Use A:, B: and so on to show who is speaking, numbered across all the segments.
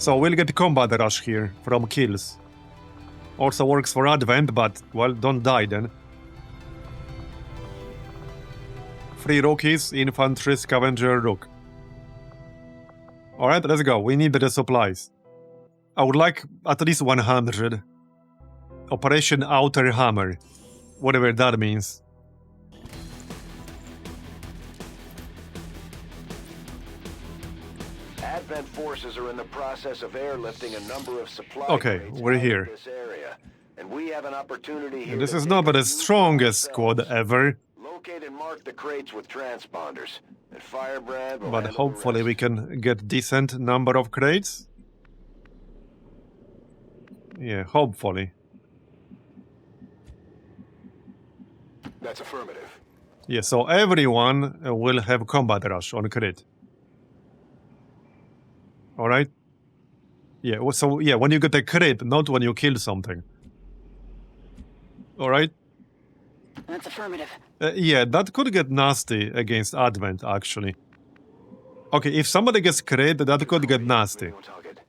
A: So we'll get combat rush here from kills. Also works for Advent, but, well, don't die then. 3 rookies, infantry, scavenger, rook. Alright, let's go. We need the supplies. I would like at least 100. Operation Outer Hammer. Whatever that means.
B: Advent forces are in the process of airlifting a number of supply
A: Okay,
B: crates
A: we're
B: out of
A: here.
B: this area, and we have an opportunity here
A: And this
B: to
A: is
B: take
A: not the
B: a few
A: strongest
B: ourselves.
A: squad ever,
B: Locate and mark the crates with transponders, and Firebrand will
A: but
B: handle the
A: hopefully
B: rest.
A: we can get decent number of crates. Yeah, hopefully.
B: That's affirmative.
A: Yeah, so everyone will have combat rush on crit. Alright? Yeah, so yeah, when you get a crit, not when you kill something. Alright?
C: That's affirmative.
A: Yeah, that could get nasty against Advent, actually. Okay, if somebody gets crit, that could get nasty.
B: Moving on target.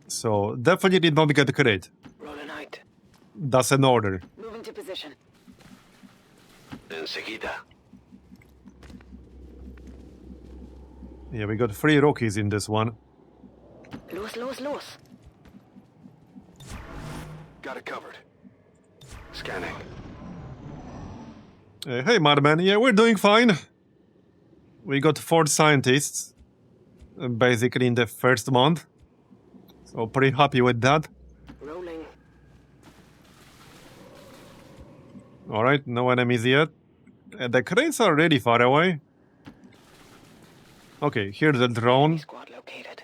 A: So, definitely don't get crit.
C: Roll a night.
A: That's an order.
C: Moving to position.
B: Enseguida.
A: Yeah, we got 3 rookies in this one.
C: Los.
B: Got it covered. Scanning.
A: Hey, Madman, yeah, we're doing fine. We got 4 scientists, basically in the first month. So, pretty happy with that.
C: Rolling.
A: Alright, no enemies yet. The crates are really far away. Okay, here's the drone.
C: Squad located.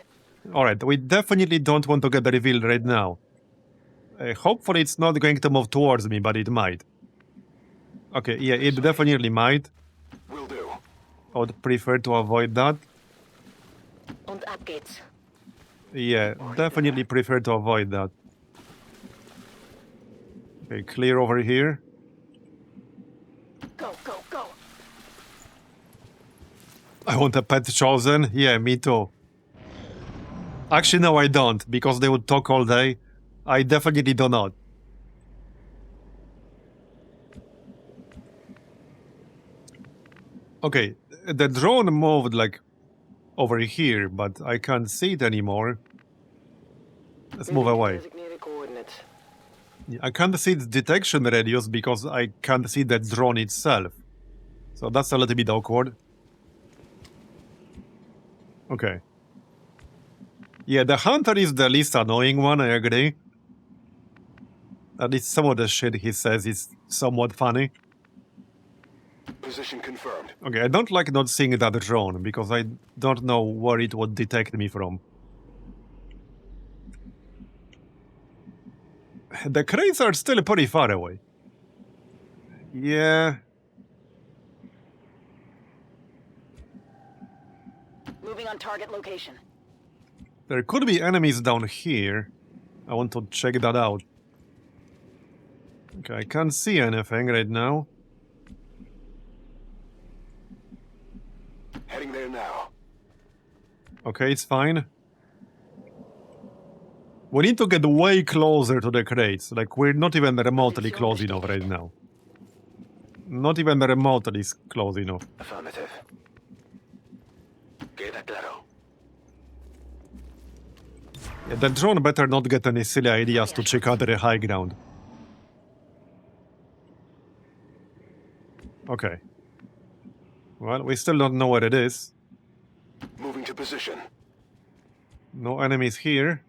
A: Alright, we definitely don't want to get the reveal right now. Hopefully it's not going to move towards me, but it might. Okay, yeah, it definitely might.
B: Will do.
A: I would prefer to avoid that.
C: Und ab geht's.
A: Yeah, definitely prefer to avoid that. Okay, clear over here.
C: Go.
A: I want a pet chosen. Yeah, me too. Actually, no, I don't, because they would talk all day. I definitely do not. Okay, the drone moved, like, over here, but I can't see it anymore. Let's move away.
C: Designated coordinates.
A: Yeah, I can't see its detection radius because I can't see the drone itself. So that's a little bit awkward. Okay. Yeah, the hunter is the least annoying one, I agree. At least some of the shit he says is somewhat funny.
B: Position confirmed.
A: Okay, I don't like not seeing that drone, because I don't know where it would detect me from. The crates are still pretty far away. Yeah.
C: Moving on target location.
A: There could be enemies down here. I want to check that out. Okay, I can't see anything right now.
B: Heading there now.
A: Okay, it's fine. We need to get way closer to the crates. Like, we're not even remotely close enough right now. Not even remotely close enough.
B: Affirmative. Queda claro.
A: Yeah, the drone better not get any silly ideas to check out the high ground. Okay. Well, we still don't know where it is.
B: Moving to position.
A: No enemies here.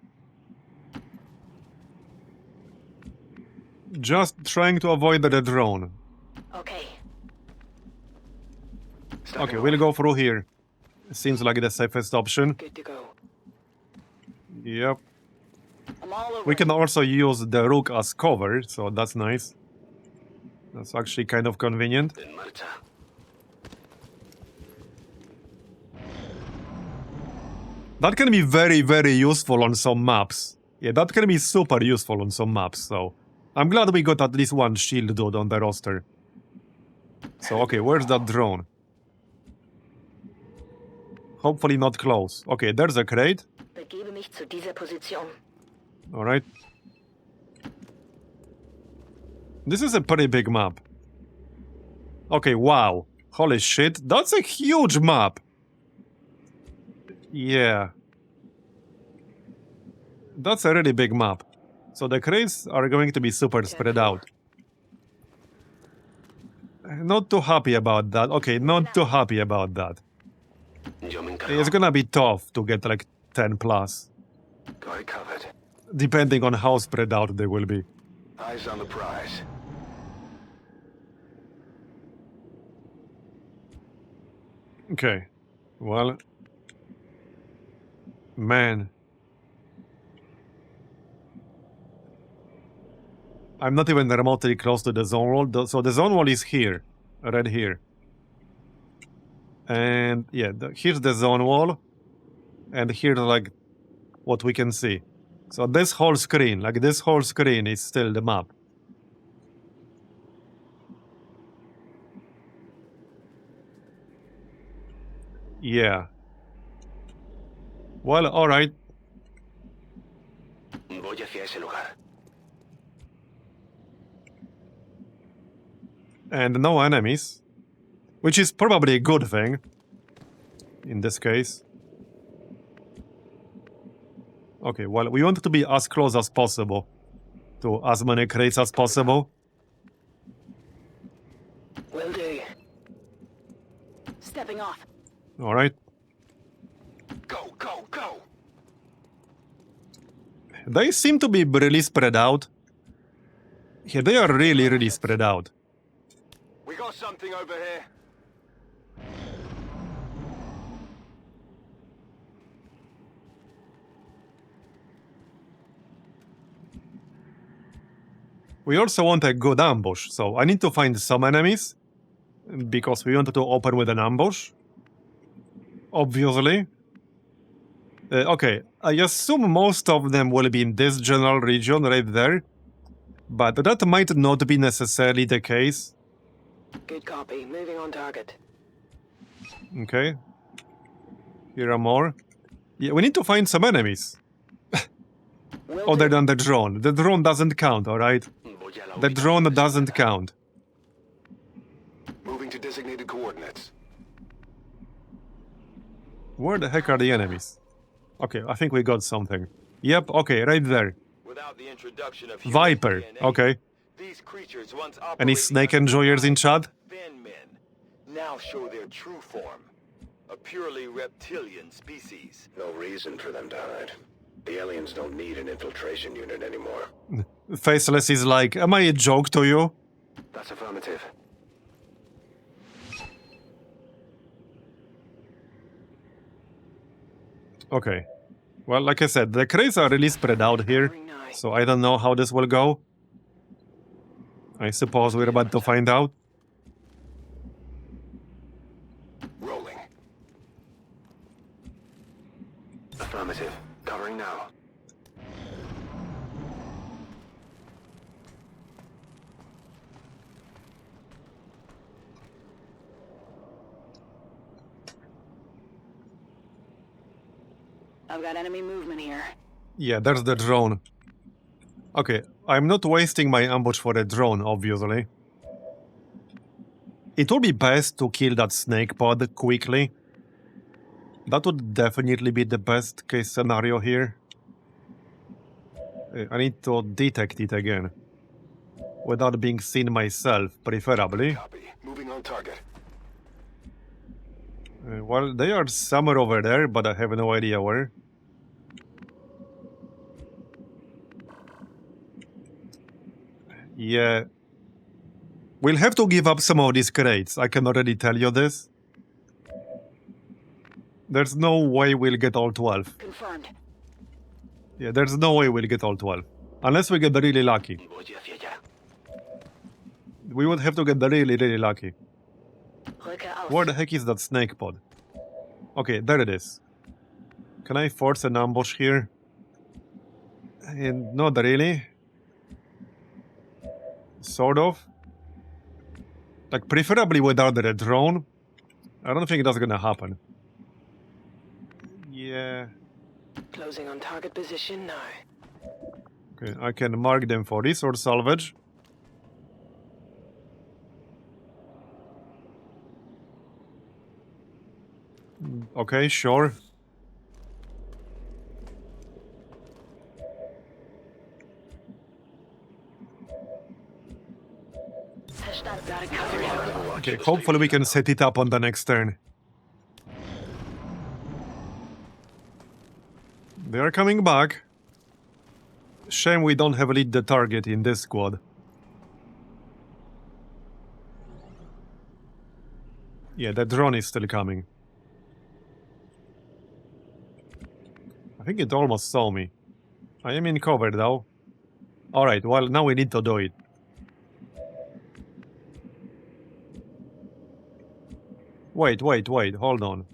A: Just trying to avoid the drone.
C: Okay.
A: Okay, we'll go through here. Seems like the safest option.
C: Good to go.
A: Yep.
C: I'm all over.
A: We can also use the rook as cover, so that's nice. That's actually kind of convenient.
B: En marcha.
A: That can be very, very useful on some maps. Yeah, that can be super useful on some maps, so... I'm glad we got at least one shield dude on the roster. So, okay, where's that drone? Hopefully not close. Okay, there's a crate.
C: The Begebe mich zu dieser Position.
A: Alright. This is a pretty big map. Okay, wow. Holy shit, that's a huge map! Yeah. That's a really big map. So the crates are going to be super spread out. Not too happy about that. Okay, not too happy about that. It's gonna be tough to get like 10 plus.
B: Got it covered.
A: Depending on how spread out they will be.
B: Eyes on the prize.
A: Okay. Well... Man. I'm not even remotely close to the zone wall. So the zone wall is here. Right here. And yeah, here's the zone wall. And here's like what we can see. So this whole screen, like this whole screen is still the map. Yeah. Well, alright.
B: Voy hacia ese lugar.
A: And no enemies. Which is probably a good thing. In this case. Okay, well, we want to be as close as possible. To as many crates as possible.
C: Will do. Stepping off.
A: Alright.
B: Go, go, go!
A: They seem to be really spread out. Yeah, they are really, really spread out.
B: We got something over here.
A: We also want a good ambush, so I need to find some enemies. Because we wanted to open with an ambush. Obviously. Okay, I assume most of them will be in this general region right there. But that might not be necessarily the case.
C: Good copy. Moving on target.
A: Okay. Here are more. Yeah, we need to find some enemies.
C: Will
A: Other
C: do.
A: than the drone. The drone doesn't count, alright?
B: Voy a la
A: The
B: ubicación
A: drone
B: designada.
A: doesn't count.
B: Moving to designated coordinates.
A: Where the heck are the enemies? Okay, I think we got something. Yep, okay, right there.
B: Without the introduction of
A: Viper,
B: DNA,
A: okay.
B: These creatures once
A: Any
B: operated
A: snake
B: under
A: enjoyers in chat?
B: Fan men now show their true form. A purely reptilian species. No reason for them to hide. The aliens don't need an infiltration unit anymore.
A: Faceless is like, am I a joke to you?
B: That's affirmative.
A: Okay. Well, like I said, the crates are really spread out here, so I don't know how this will go. I suppose we're about to find out.
B: Rolling. Affirmative. Covering now.
C: I've got enemy movement here.
A: Yeah, there's the drone. Okay, I'm not wasting my ambush for a drone, obviously. It would be best to kill that snake pod quickly. That would definitely be the best case scenario here. I need to detect it again. Without being seen myself, preferably.
B: Copy. Moving on target.
A: Well, they are somewhere over there, but I have no idea where. Yeah. We'll have to give up some of these crates, I can already tell you this. There's no way we'll get all 12.
C: Confirmed.
A: Yeah, there's no way we'll get all 12. Unless we get really lucky.
B: Voy hacia allá.
A: We would have to get really, really lucky.
C: Rücke aus.
A: Where the heck is that snake pod? Okay, there it is. Can I force an ambush here? And not really. Sort of. Like, preferably without the drone. I don't think that's gonna happen. Yeah.
C: Closing on target position now.
A: Okay, I can mark them for resource salvage. Okay, sure.
C: Got it covered.
A: Okay, hopefully we can set it up on the next turn. They are coming back. Shame we don't have lead the target in this squad. Yeah, that drone is still coming. I think it almost saw me. I am in cover though. Alright, well, now we need to do it. Wait, hold on.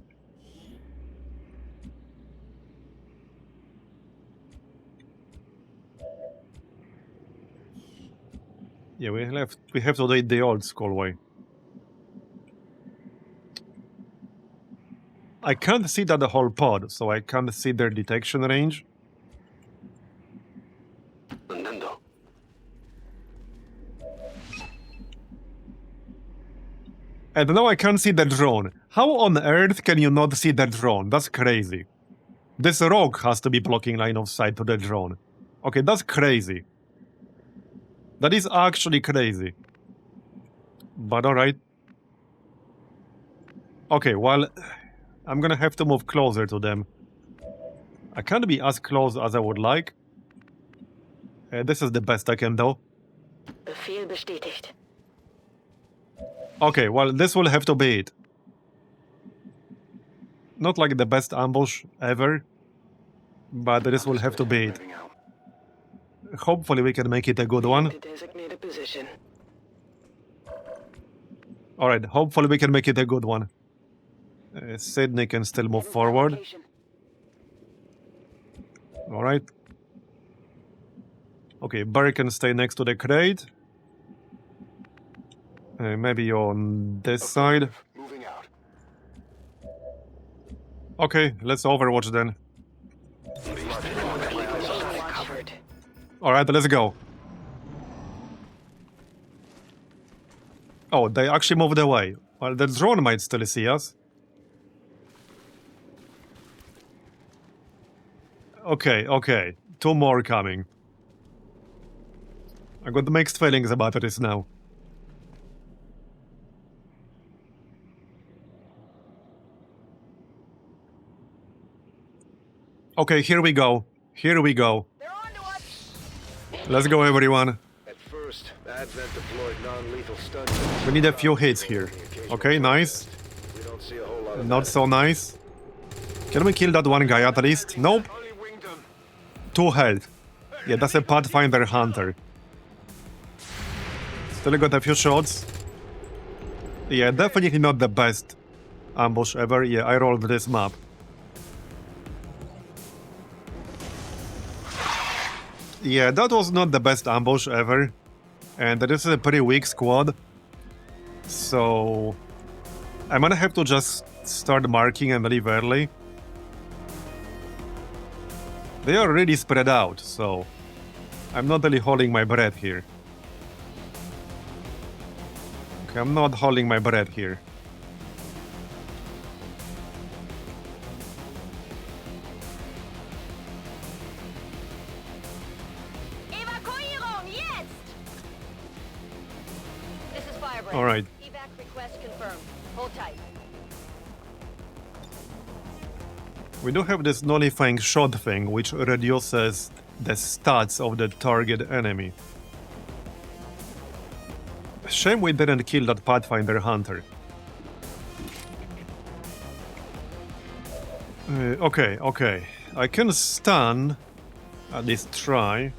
A: Yeah, we have to do it the old school way. I can't see that the whole pod, so I can't see their detection range. And now I can't see the drone. How on earth can you not see the drone? That's crazy. This rock has to be blocking line of sight to the drone. Okay, that's crazy. That is actually crazy. But alright. Okay, well, I'm gonna have to move closer to them. I can't be as close as I would like. This is the best I can do.
C: Befehl bestätigt.
A: Okay, well, this will have to be it. Not like the best ambush ever, but this will have to be it. Hopefully we can make it a good one.
C: To designate a position.
A: Alright, hopefully we can make it a good one. Sydney can still move forward. Alright. Okay, Barry can stay next to the crate. Maybe on this side.
B: Moving out.
A: Okay, let's Overwatch then.
C: Covered.
A: Alright, let's go. Oh, they actually moved away. Well, the drone might still see us. Okay. 2 more coming. I got mixed feelings about this now. Okay, here we go.
C: They're on to us.
A: Let's go, everyone.
B: At first, Advent deployed non-lethal stun.
A: We need a few hits here. Okay, nice.
B: We don't see a whole lot of
A: Not so nice. Can we kill that one guy at least? Nope. 2 health. Yeah, that's a Pathfinder Hunter. Still got a few shots. Yeah, definitely not the best ambush ever. Yeah, I rolled this map. Yeah, that was not the best ambush ever. And this is a pretty weak squad. So I'm gonna have to just start marking and leave early. They are really spread out, so I'm not really holding my breath here. Okay, I'm not holding my breath here.
D: Evakuierung, jetzt! This is Firebrand.
A: All right.
D: Evac request confirmed. Hold tight.
A: We do have this nullifying shot thing, which reduces the stats of the target enemy. Shame we didn't kill that Pathfinder Hunter. Okay. I can stun. At least try.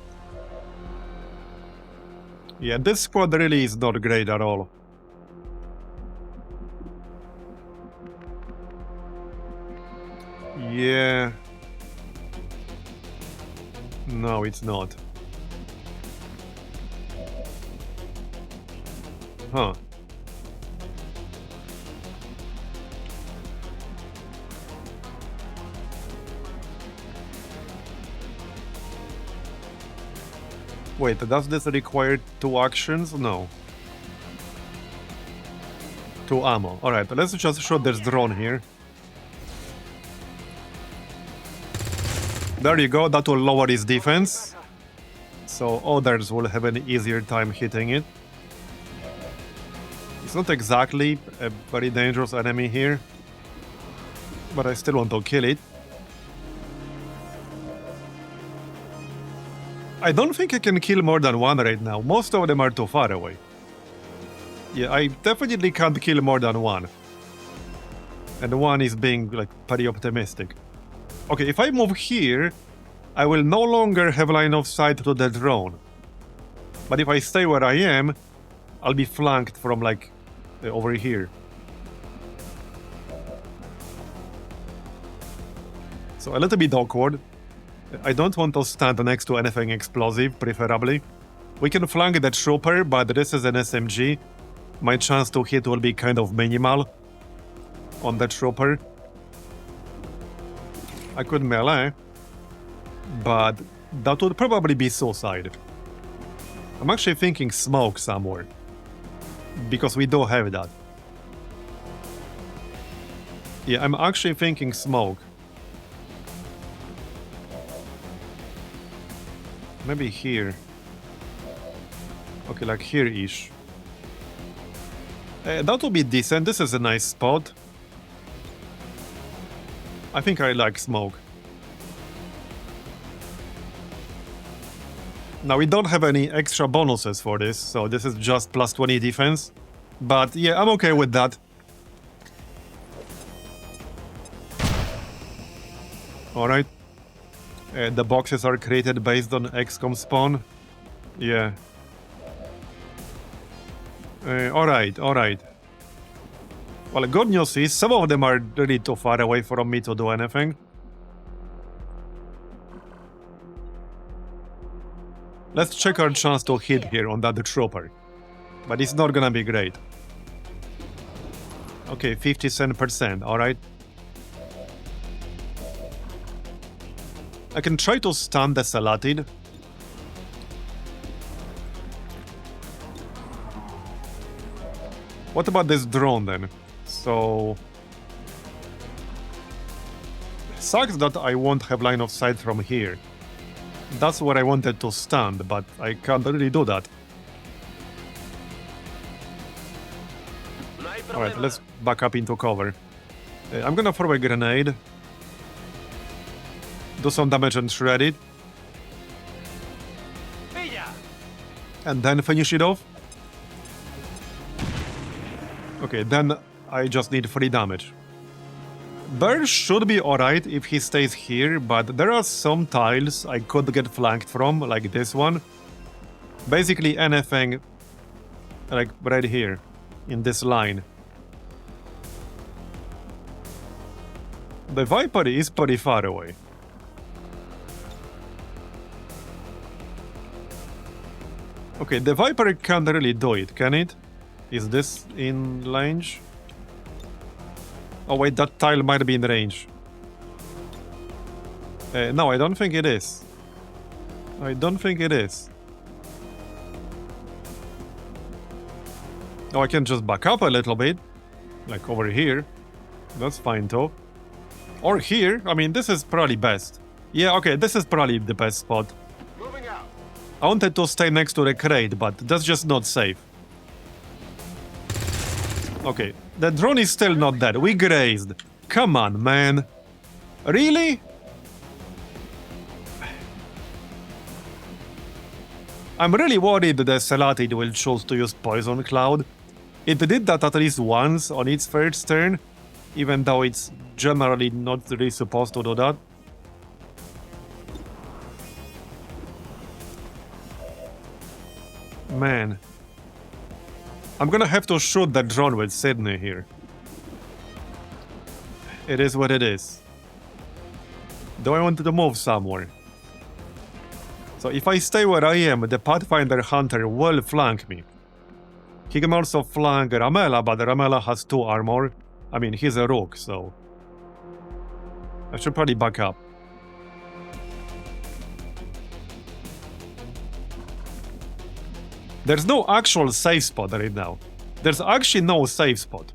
A: Yeah, this squad really is not great at all. Yeah. No, it's not. Huh. Wait, does this require 2 actions? No. 2 ammo. Alright, let's just shoot this drone here. There you go, that will lower his defense. So others will have an easier time hitting it. It's not exactly a very dangerous enemy here, but I still want to kill it. I don't think I can kill more than 1 right now. Most of them are too far away. Yeah, I definitely can't kill more than 1. And 1 is being, like, pretty optimistic. Okay, if I move here, I will no longer have line of sight to the drone. But if I stay where I am, I'll be flanked from, like, over here. So a little bit awkward. I don't want to stand next to anything explosive, preferably. We can flank the trooper, but this is an SMG. My chance to hit will be kind of minimal on the trooper. I could melee, but that would probably be suicide. I'm actually thinking smoke somewhere, because we do have that. Yeah, I'm actually thinking smoke. Maybe here. Okay, like here-ish. That would be decent. This is a nice spot. I think I like smoke. Now, we don't have any extra bonuses for this, so this is just plus 20 defense. But yeah, I'm okay with that. Alright. The boxes are created based on XCOM spawn. Yeah. Alright. Well, good news is some of them are really too far away from me to do anything. Let's check our chance to hit here on that trooper. But it's not gonna be great. Okay, 57%, alright. I can try to stun the Salatid. What about this drone then? So... sucks that I won't have line of sight from here. That's where I wanted to stand, but I can't really do that. Alright, let's back up into cover. I'm gonna throw a grenade. Do some damage and shred it. And then finish it off. Okay, then I just need 3 damage. Bear should be alright if he stays here, but there are some tiles I could get flanked from, like this one. Basically anything, like right here, in this line. The Viper is pretty far away. Okay, the Viper can't really do it, can it? Is this in range? Oh wait, that tile might be in range. No, I don't think it is. I don't think it is. Oh, I can just back up a little bit. Like over here. That's fine too. Or here. I mean, this is probably best. Yeah, okay, this is probably the best spot. I wanted to stay next to the crate, but that's just not safe. Okay, the drone is still not dead. We grazed. Come on, man. Really? I'm really worried the Salatid will choose to use Poison Cloud. It did that at least once on its first turn, even though it's generally not really supposed to do that. Man. I'm gonna have to shoot that drone with Sydney here. It is what it is. Do I want to move somewhere? So if I stay where I am, the Pathfinder Hunter will flank me. He can also flank Ramela, but Ramela has 2 armor. I mean, he's a rook, so... I should probably back up. There's no actual safe spot right now. There's actually no safe spot.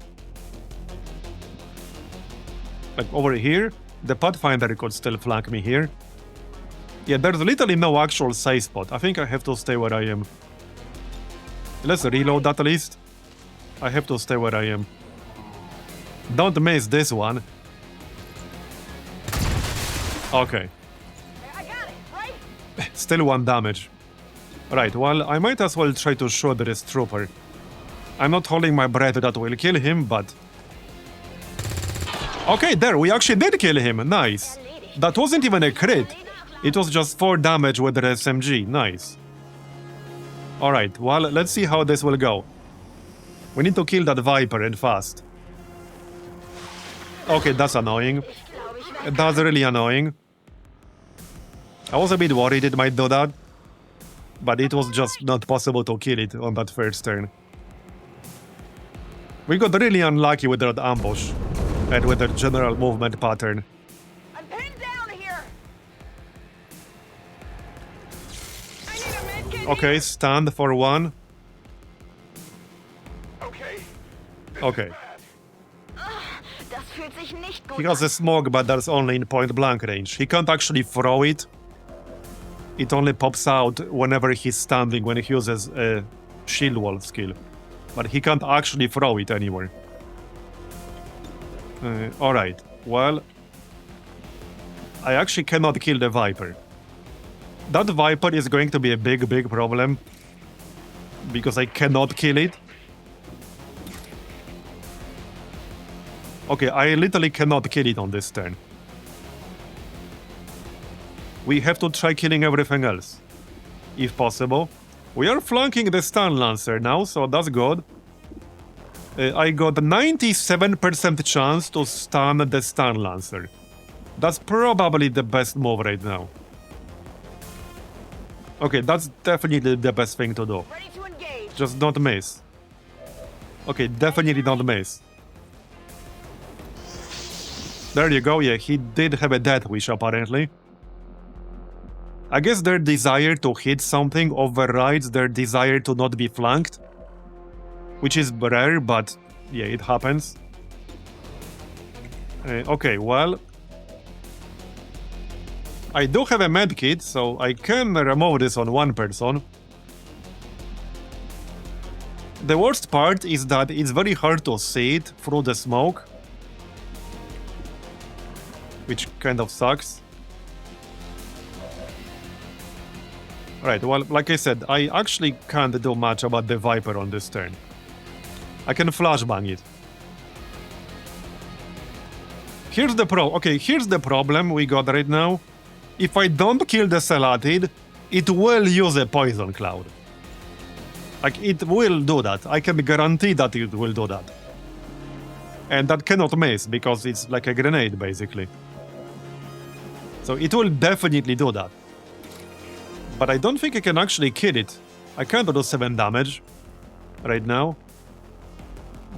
A: Like over here, the Pathfinder could still flank me here. Yeah, there's literally no actual safe spot. I think I have to stay where I am. Let's reload that at least. I have to stay where I am. Don't miss this one. Okay.
D: I got it, right?
A: Still 1 damage. Right, well, I might as well try to shoot this trooper. I'm not holding my breath that will kill him, but... Okay, there, we actually did kill him. Nice. That wasn't even a crit. It was just 4 damage with the SMG. Nice. Alright, well, let's see how this will go. We need to kill that Viper and fast. Okay, that's annoying. That's really annoying. I was a bit worried it might do that, but it was just not possible to kill it on that first turn. We got really unlucky with that ambush and with the general movement pattern.
D: I'm pinned down here. I need a medkit.
A: Okay, stand for 1.
B: Okay.
A: Okay.
D: Das fühlt sich nicht gut
A: He has a smoke, but that's only in point blank range. He can't actually throw it. It only pops out whenever he's standing when he uses a shield wall skill. But he can't actually throw it anywhere. Alright, well... I actually cannot kill the Viper. That Viper is going to be a big problem. Because I cannot kill it. Okay, I literally cannot kill it on this turn. We have to try killing everything else, if possible. We are flanking the Stun Lancer now, so that's good. I got 97% chance to stun the Stun Lancer. That's probably the best move right now. Okay, that's definitely the best thing to do.
D: Ready to engage.
A: Just don't miss. Okay, definitely don't miss. There you go, yeah, he did have a death wish apparently. I guess their desire to hit something overrides their desire to not be flanked. Which is rare, but yeah, it happens. Okay, well... I do have a medkit, so I can remove this on 1 person. The worst part is that it's very hard to see it through the smoke. Which kind of sucks. Right, well, like I said, I actually can't do much about the Viper on this turn. I can flashbang it. Here's the here's the problem we got right now. If I don't kill the Celatid, it will use a Poison Cloud. Like, it will do that. I can guarantee that it will do that. And that cannot miss, because it's like a grenade, basically. So it will definitely do that. But I don't think I can actually kill it. I can't do 7 damage right now.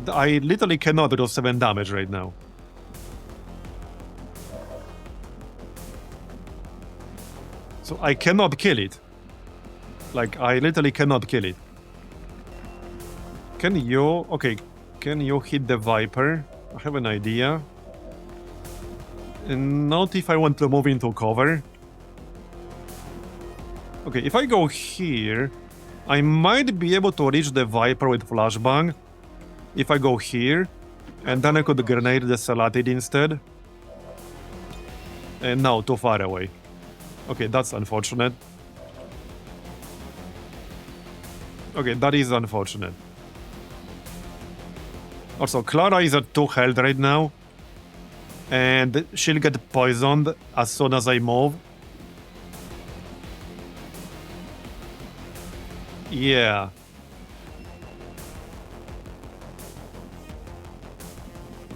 A: I literally cannot do 7 damage right now. So I cannot kill it. Like, I literally cannot kill it. Can you... Okay, can you hit the Viper? I have an idea. And not if I want to move into cover. Okay, if I go here, I might be able to reach the Viper with Flashbang. If I go here, and then I could grenade the Celatid instead. And no, too far away. Okay, that's unfortunate. Okay, that is unfortunate. Also, Clara is at 2 health right now. And she'll get poisoned as soon as I move. Yeah.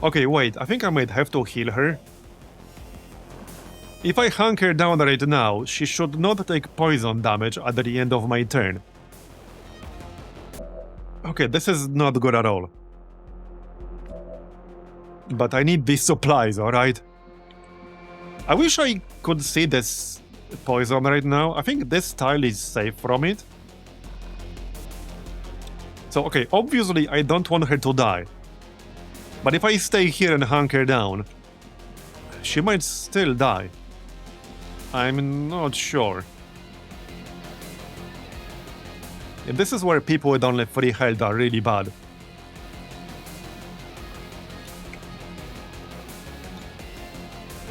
A: Okay, wait, I think I might have to heal her. If I hunker down right now, she should not take poison damage at the end of my turn. Okay, this is not good at all. But I need these supplies, alright? I wish I could see this poison right now. I think this tile is safe from it. So, okay, obviously I don't want her to die. But if I stay here and hunker down, she might still die. I'm not sure. And this is where people with only 3 health are really bad.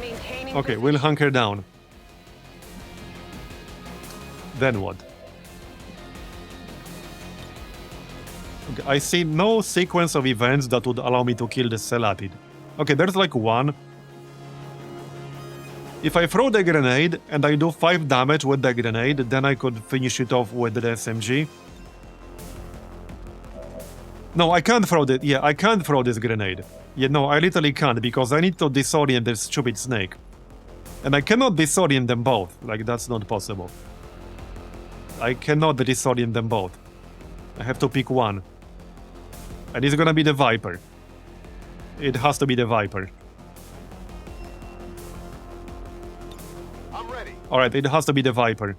C: Maintaining
A: Okay, we'll hunker down. Then what? Okay, I see no sequence of events that would allow me to kill the Celatid. Okay, there's like one. If I throw the grenade and I do 5 damage with the grenade, then I could finish it off with the SMG. No, I can't throw it. Yeah, I can't throw this grenade. Yeah, no, I literally can't because I need to disorient this stupid snake. And I cannot disorient them both. Like, that's not possible. I cannot disorient them both. I have to pick one. And it's gonna be the Viper. It has to be the Viper.
B: I'm ready.
A: Alright, it has to be the Viper.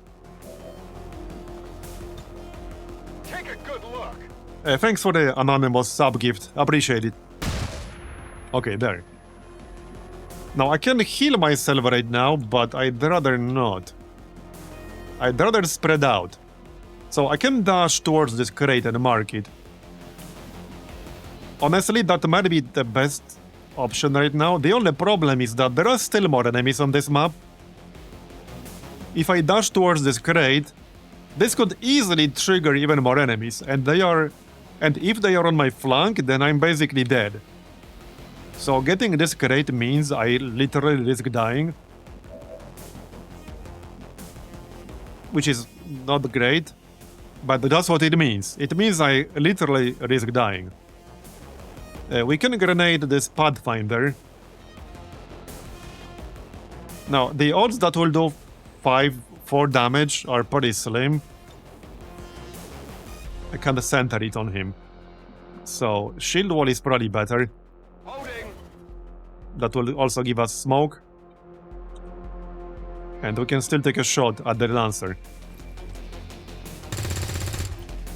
B: Take a good look.
A: Thanks for the anonymous sub-gift. Appreciate it. Okay, there. Now, I can heal myself right now, but I'd rather not. I'd rather spread out. So I can dash towards this crate and mark it. Honestly, that might be the best option right now. The only problem is that there are still more enemies on this map. If I dash towards this crate, this could easily trigger even more enemies, and if they are on my flank, then I'm basically dead. So getting this crate means I literally risk dying. Which is not great, but that's what it means. It means I literally risk dying. We can grenade this Pathfinder. Now, the odds that will do 4 damage are pretty slim. I can't center it on him. So, shield wall is probably better.
B: Loading.
A: That will also give us smoke. And we can still take a shot at the Lancer.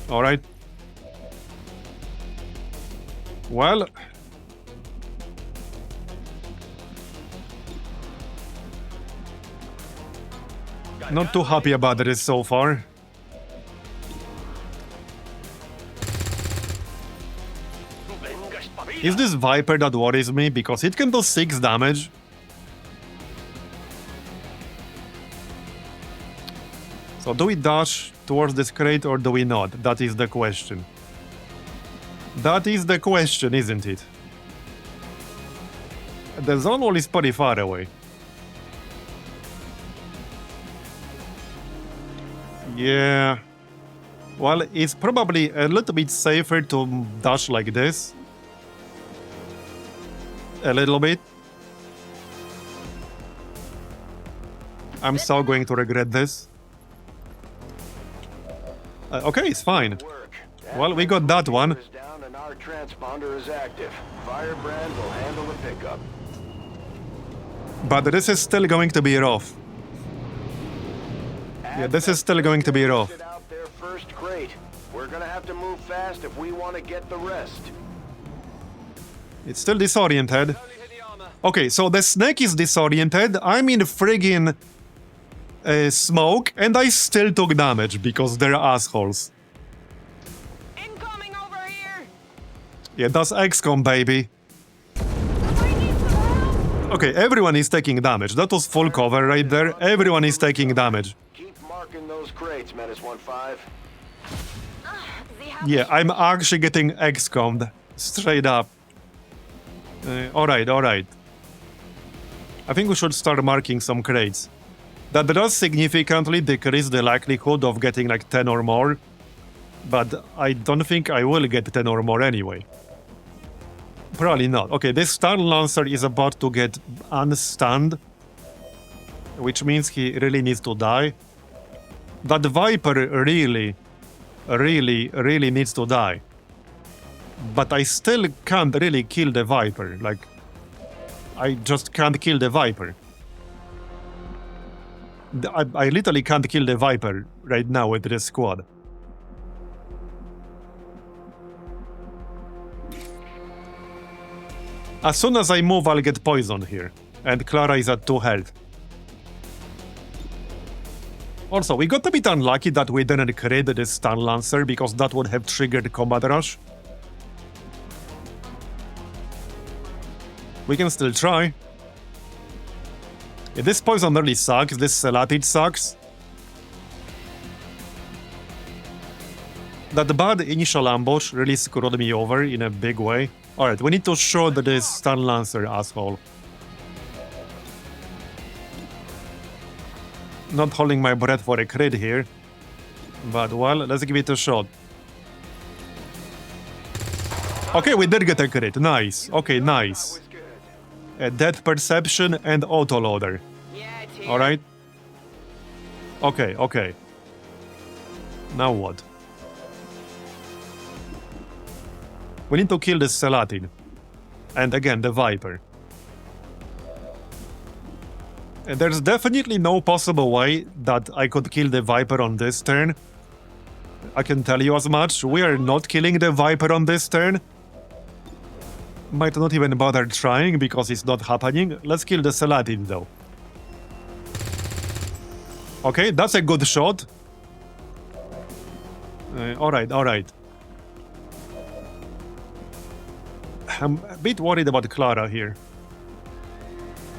A: Alright. Well... not too happy about this so far. Is this Viper that worries me? Because it can do 6 damage. So do we dash towards this crate or do we not? That is the question. That is the question, isn't it? The zone wall is pretty far away. Yeah. Well, it's probably a little bit safer to dash like this. A little bit. I'm so going to regret this. Okay, it's fine. Well, we got that one.
B: Down and our transponder is active. Firebrand will handle the pickup.
A: But this is still going to be rough. Yeah, this is still going to be rough.
B: Out their first crate. We're gonna have to move fast if we want to get the rest.
A: It's still disoriented. Okay, so the snake is disoriented. I'm in friggin' smoke, and I still took damage because they're assholes.
D: Incoming over here.
A: Yeah, that's XCOM, baby.
D: Somebody needs some help.
A: Okay, everyone is taking damage. That was full cover right there. Everyone is taking damage.
B: Keep marking those crates, Menace 1-5.
D: Sie haben
A: Yeah, I'm actually getting XCOM'd. Straight up. Alright, alright. I think we should start marking some crates. That does significantly decrease the likelihood of getting like 10 or more. But I don't think I will get 10 or more anyway. Probably not. Okay, this Stun Lancer is about to get unstunned. Which means he really needs to die. That Viper really needs to die. But I still can't really kill the Viper. Like, I just can't kill the Viper. I literally can't kill the Viper right now with this squad. As soon as I move, I'll get poisoned here. And Clara is at 2 health. Also, we got a bit unlucky that we didn't create this stun lancer because that would have triggered combat rush. We can still try. Yeah, this poison really sucks, this Celatid sucks. That bad initial ambush really screwed me over in a big way. Alright, we need to shoot this stun lancer asshole. Not holding my breath for a crit here. But well, let's give it a shot. Okay, we did get a crit. Nice. Okay, nice. A death perception and autoloader.
C: Yeah, it's here.
A: Alright. Okay, okay. Now what? We need to kill this Celatid. And again, the Viper. And there's definitely no possible way that I could kill the Viper on this turn. I can tell you as much. We are not killing the Viper on this turn. Might not even bother trying because it's not happening. Let's kill the Celatid though. Okay, that's a good shot. Alright, alright. I'm a bit worried about Clara here.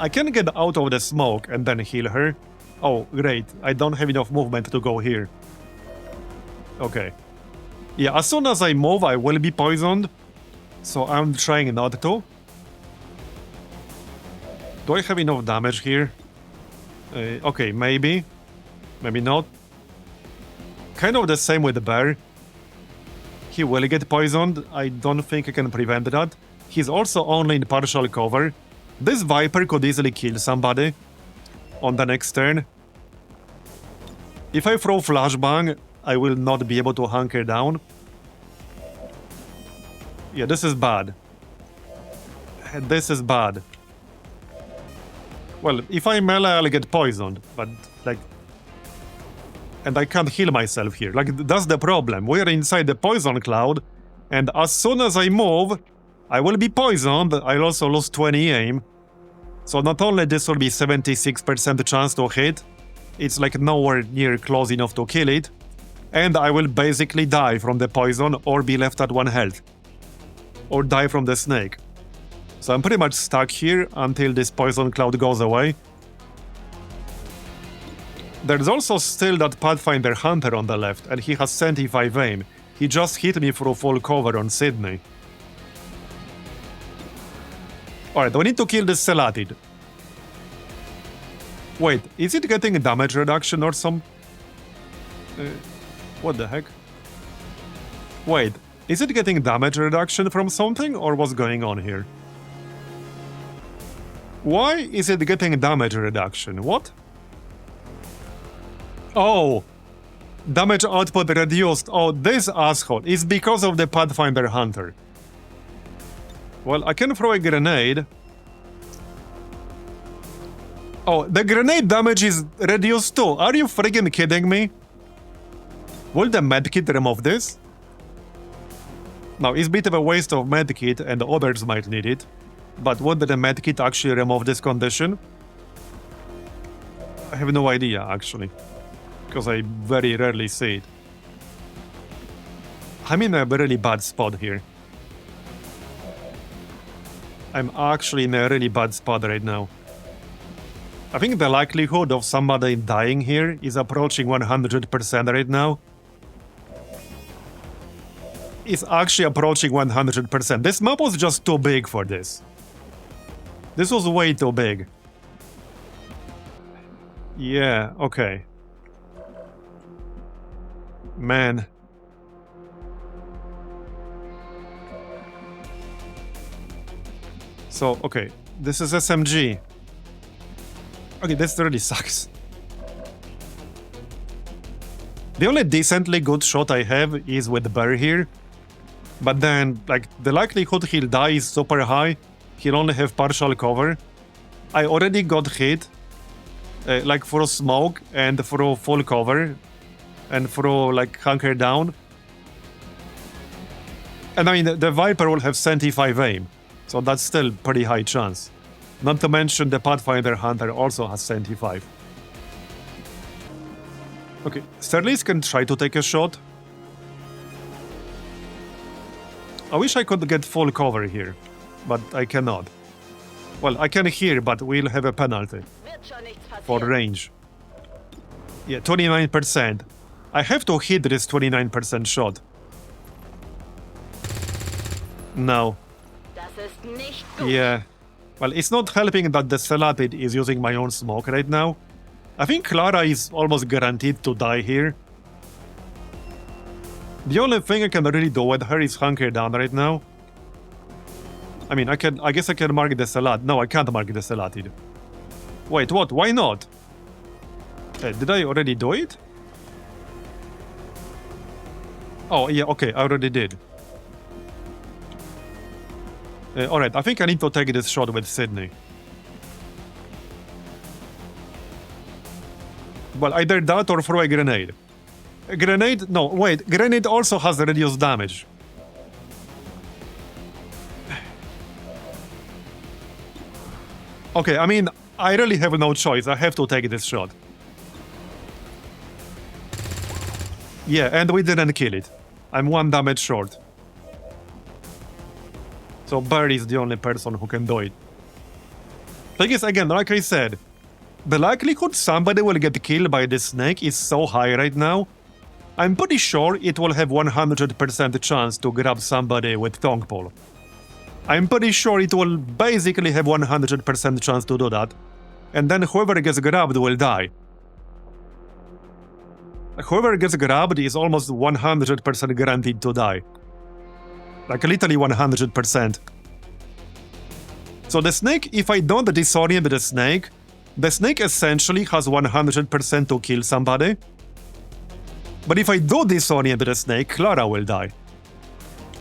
A: I can get out of the smoke and then heal her. Oh, great. I don't have enough movement to go here. Okay. Yeah, as soon as I move, I will be poisoned. So I'm trying not to. Do I have enough damage here? Okay, maybe. Maybe not. Kind of the same with the bear. He will get poisoned. I don't think I can prevent that. He's also only in partial cover. This Viper could easily kill somebody on the next turn. If I throw Flashbang, I will not be able to hunker down. Yeah, this is bad. This is bad. Well, if I melee, I'll get poisoned, but, like... And I can't heal myself here. Like, that's the problem. We're inside the poison cloud, and as soon as I move, I will be poisoned. I'll also lose 20 aim. So not only this will be 76% chance to hit, it's like nowhere near close enough to kill it, and I will basically die from the poison or be left at 1 health. Or die from the snake. So I'm pretty much stuck here until this poison cloud goes away. There's also still that Pathfinder Hunter on the left, and he has 75 aim. He just hit me through full cover on Sydney. Alright, we need to kill this Celatid. Wait, is it getting damage reduction or some... what the heck? Wait, is it getting damage reduction from something, or what's going on here? Why is it getting damage reduction? What? Oh! Damage output reduced. Oh, this asshole. It's because of the Pathfinder Hunter. Well, I can throw a grenade. Oh, the grenade damage is reduced too. Are you freaking kidding me? Will the medkit remove this? Now, it's a bit of a waste of medkit and others might need it. But would the medkit actually remove this condition? I have no idea, actually. Because I very rarely see it. I'm in a really bad spot here. I'm actually in a really bad spot right now. I think the likelihood of somebody dying here is approaching 100% right now. It's actually approaching 100%. This map was just too big for this. This was way too big. Yeah, okay. Man. So, okay, this is SMG. Okay, this really sucks. The only decently good shot I have is with the bear here. But then, like, the likelihood he'll die is super high. He'll only have partial cover. I already got hit. Like, through smoke and through full cover. And through, like, hunker down. And I mean, the Viper will have 75 aim. So that's still pretty high chance. Not to mention the Pathfinder Hunter also has 75. Okay, Sterlis can try to take a shot. I wish I could get full cover here, but I cannot. Well, I can hear, but we'll have a penalty
C: Wird schon nichts
A: for
C: passieren.
A: range. Yeah, 29%. I have to hit this 29% shot. No.
C: Das ist nicht gut.
A: Yeah. Well, it's not helping that the Celatid is using my own smoke right now. I think Clara is almost guaranteed to die here. The only thing I can really do with her is hunker down right now. I mean, I guess I can mark the Celat. No, I can't mark the Celatid. Wait, what? Why not? Did I already do it? Oh, yeah, okay, I already did. Alright, I think I need to take this shot with Sydney. Well, either that or throw a grenade. A grenade? No, wait, grenade also has reduced damage. Okay, I mean, I really have no choice. I have to take this shot. Yeah, and we didn't kill it. I'm 1 damage short. So Barry is the only person who can do it. Thing is, again, like I said, the likelihood somebody will get killed by this snake is so high right now. I'm pretty sure it will have 100% chance to grab somebody with tongue pole. I'm pretty sure it will basically have 100% chance to do that. And then whoever gets grabbed will die. Whoever gets grabbed is almost 100% guaranteed to die. Like literally 100%. So the snake, if I don't disorient the snake essentially has 100% to kill somebody. But if I do disorient the snake, Clara will die.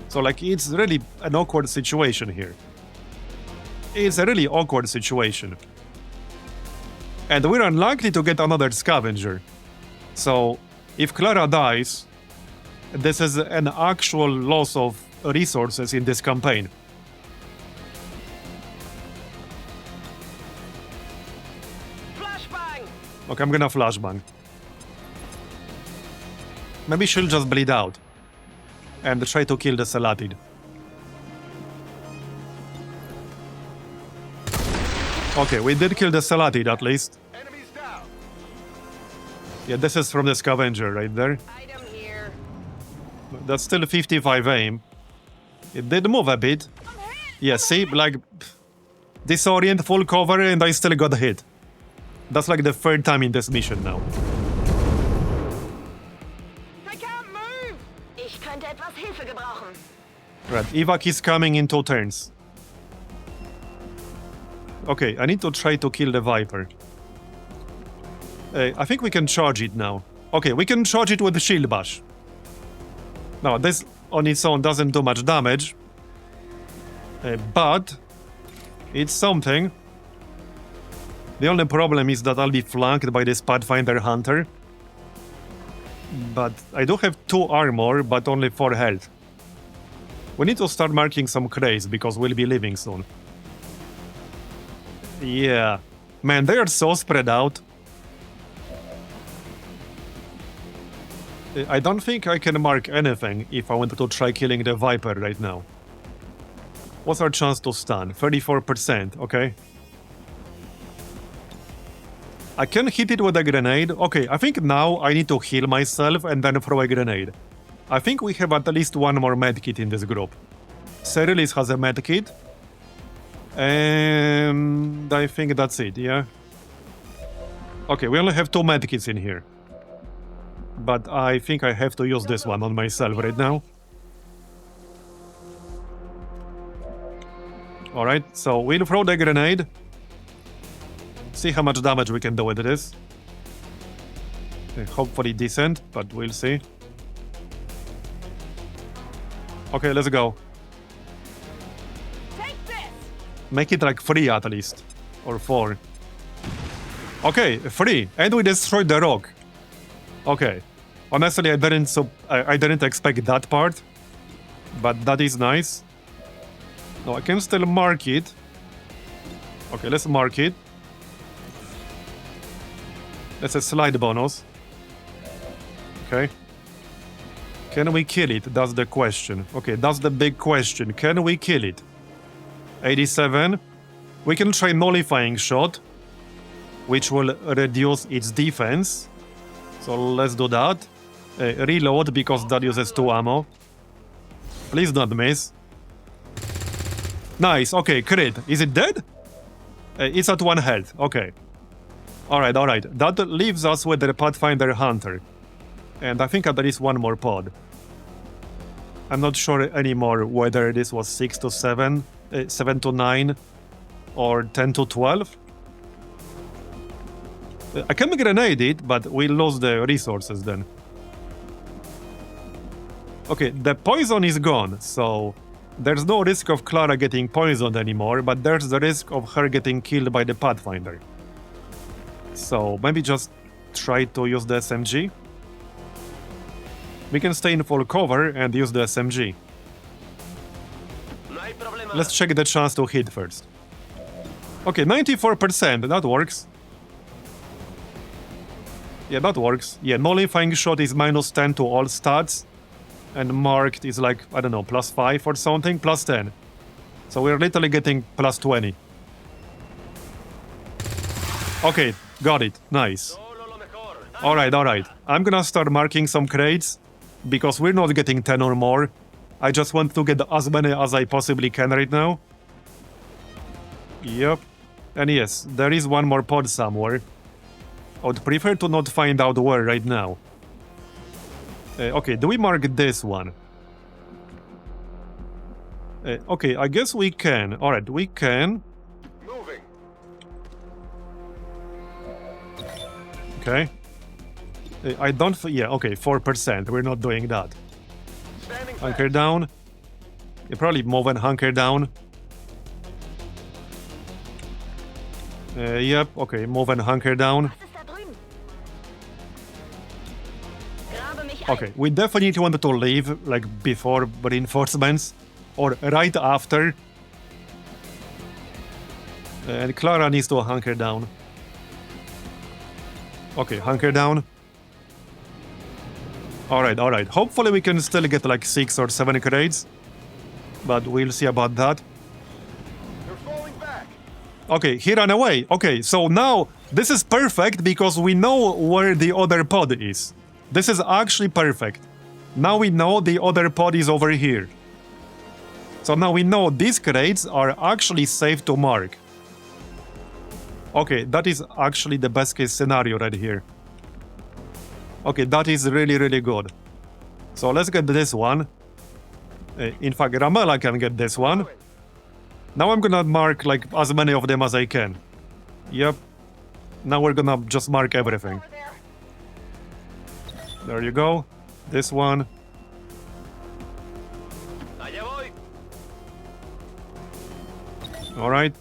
A: So like, it's really an awkward situation here. It's a really awkward situation. And we're unlikely to get another scavenger. So, if Clara dies, this is an actual loss of resources in this campaign.
C: Flashbang!
A: Okay, I'm gonna flashbang. Maybe she'll just bleed out. And try to kill the Celatid. Okay, we did kill the Celatid at least.
B: Enemies down.
A: Yeah, this is from the scavenger right there.
C: Item here.
A: That's still 55 aim. It did move a bit. Yeah, see, like, disorient, full cover, and I still got hit. That's like the 3rd time in this mission now.
C: I can't move! Ich könnte etwas Hilfe gebrauchen.
A: Right, evac is coming in 2 turns. Okay, I need to try to kill the Viper. I think we can charge it now. Okay, we can charge it with the Shield Bash. Now, this on its own doesn't do much damage. But it's something. The only problem is that I'll be flanked by this Pathfinder Hunter. But I do have 2 armor, but only 4 health. We need to start marking some crates because we'll be leaving soon. Yeah. Man, they are so spread out. I don't think I can mark anything if I wanted to try killing the Viper right now. What's our chance to stun? 34%, okay. I can hit it with a grenade. Okay, I think now I need to heal myself and then throw a grenade. I think we have at least 1 more medkit in this group. Cerilis has a medkit. And I think that's it, yeah? Okay, we only have 2 medkits in here. But I think I have to use this one on myself right now. Alright, so we'll throw the grenade. See how much damage we can do with this. Hopefully decent, but we'll see. Okay, let's go.
C: Take this!
A: Make it like 3 at least. Or 4. Okay, 3. And we destroyed the rock. Okay. Honestly, I didn't expect that part. But that is nice. No, I can still mark it. Okay, let's mark it. That's a slide bonus. Okay. Can we kill it? That's the question. Okay, that's the big question. Can we kill it? 87. We can try nullifying shot, which will reduce its defense. So let's do that. Reload, because that uses 2 ammo. Please don't miss. Nice, okay, crit. Is it dead? It's at 1 health, okay. Alright, alright. That leaves us with the Pathfinder Hunter. And I think there is one more pod. I'm not sure anymore whether this was 6 to 7, 7 to 9, or 10 to 12. I can grenade it, but we lose the resources then. Okay, the poison is gone, so there's no risk of Clara getting poisoned anymore, but there's the risk of her getting killed by the Pathfinder. So maybe just try to use the SMG. We can stay in full cover and use the SMG. Let's check the chance to hit first. Okay, 94%, that works. Yeah, that works. Yeah, nullifying shot is -10 to all stats. And marked is like, I don't know, +5 or something, +10. So we're literally getting +20. Okay, got it. Nice. Alright, alright. I'm gonna start marking some crates, because we're not getting 10 or more. I just want to get as many as I possibly can right now. Yep. And yes, there is one more pod somewhere. I would prefer to not find out where right now. Okay, do we mark this one? Okay, I guess we can. Alright, we can.
B: Moving.
A: Okay. I don't... yeah, okay, 4%. We're not doing that.
B: Standing
A: Hunker down. You probably move and hunker down. Yep, okay, move and hunker down.
D: Was ist da drüben? Grabe mich ein.
A: Okay, we definitely want to leave, like, before reinforcements. Or right after. And Clara needs to hunker down. Okay, hunker down. Alright, alright. Hopefully we can still get like 6 or 7 crates. But we'll see about that.
B: They're falling back.
A: Okay, he ran away. Okay, so now this is perfect because we know where the other pod is. This is actually perfect. Now we know the other pod is over here. So now we know these crates are actually safe to mark. Okay, that is actually the best case scenario right here. Okay, that is really, really good. So let's get this one. In fact, Ramela can get this one. Now I'm gonna mark like as many of them as I can. Yep. Now we're gonna just mark everything.
D: Over there.
A: There you go. This one.
B: Allá voy.
A: Alright.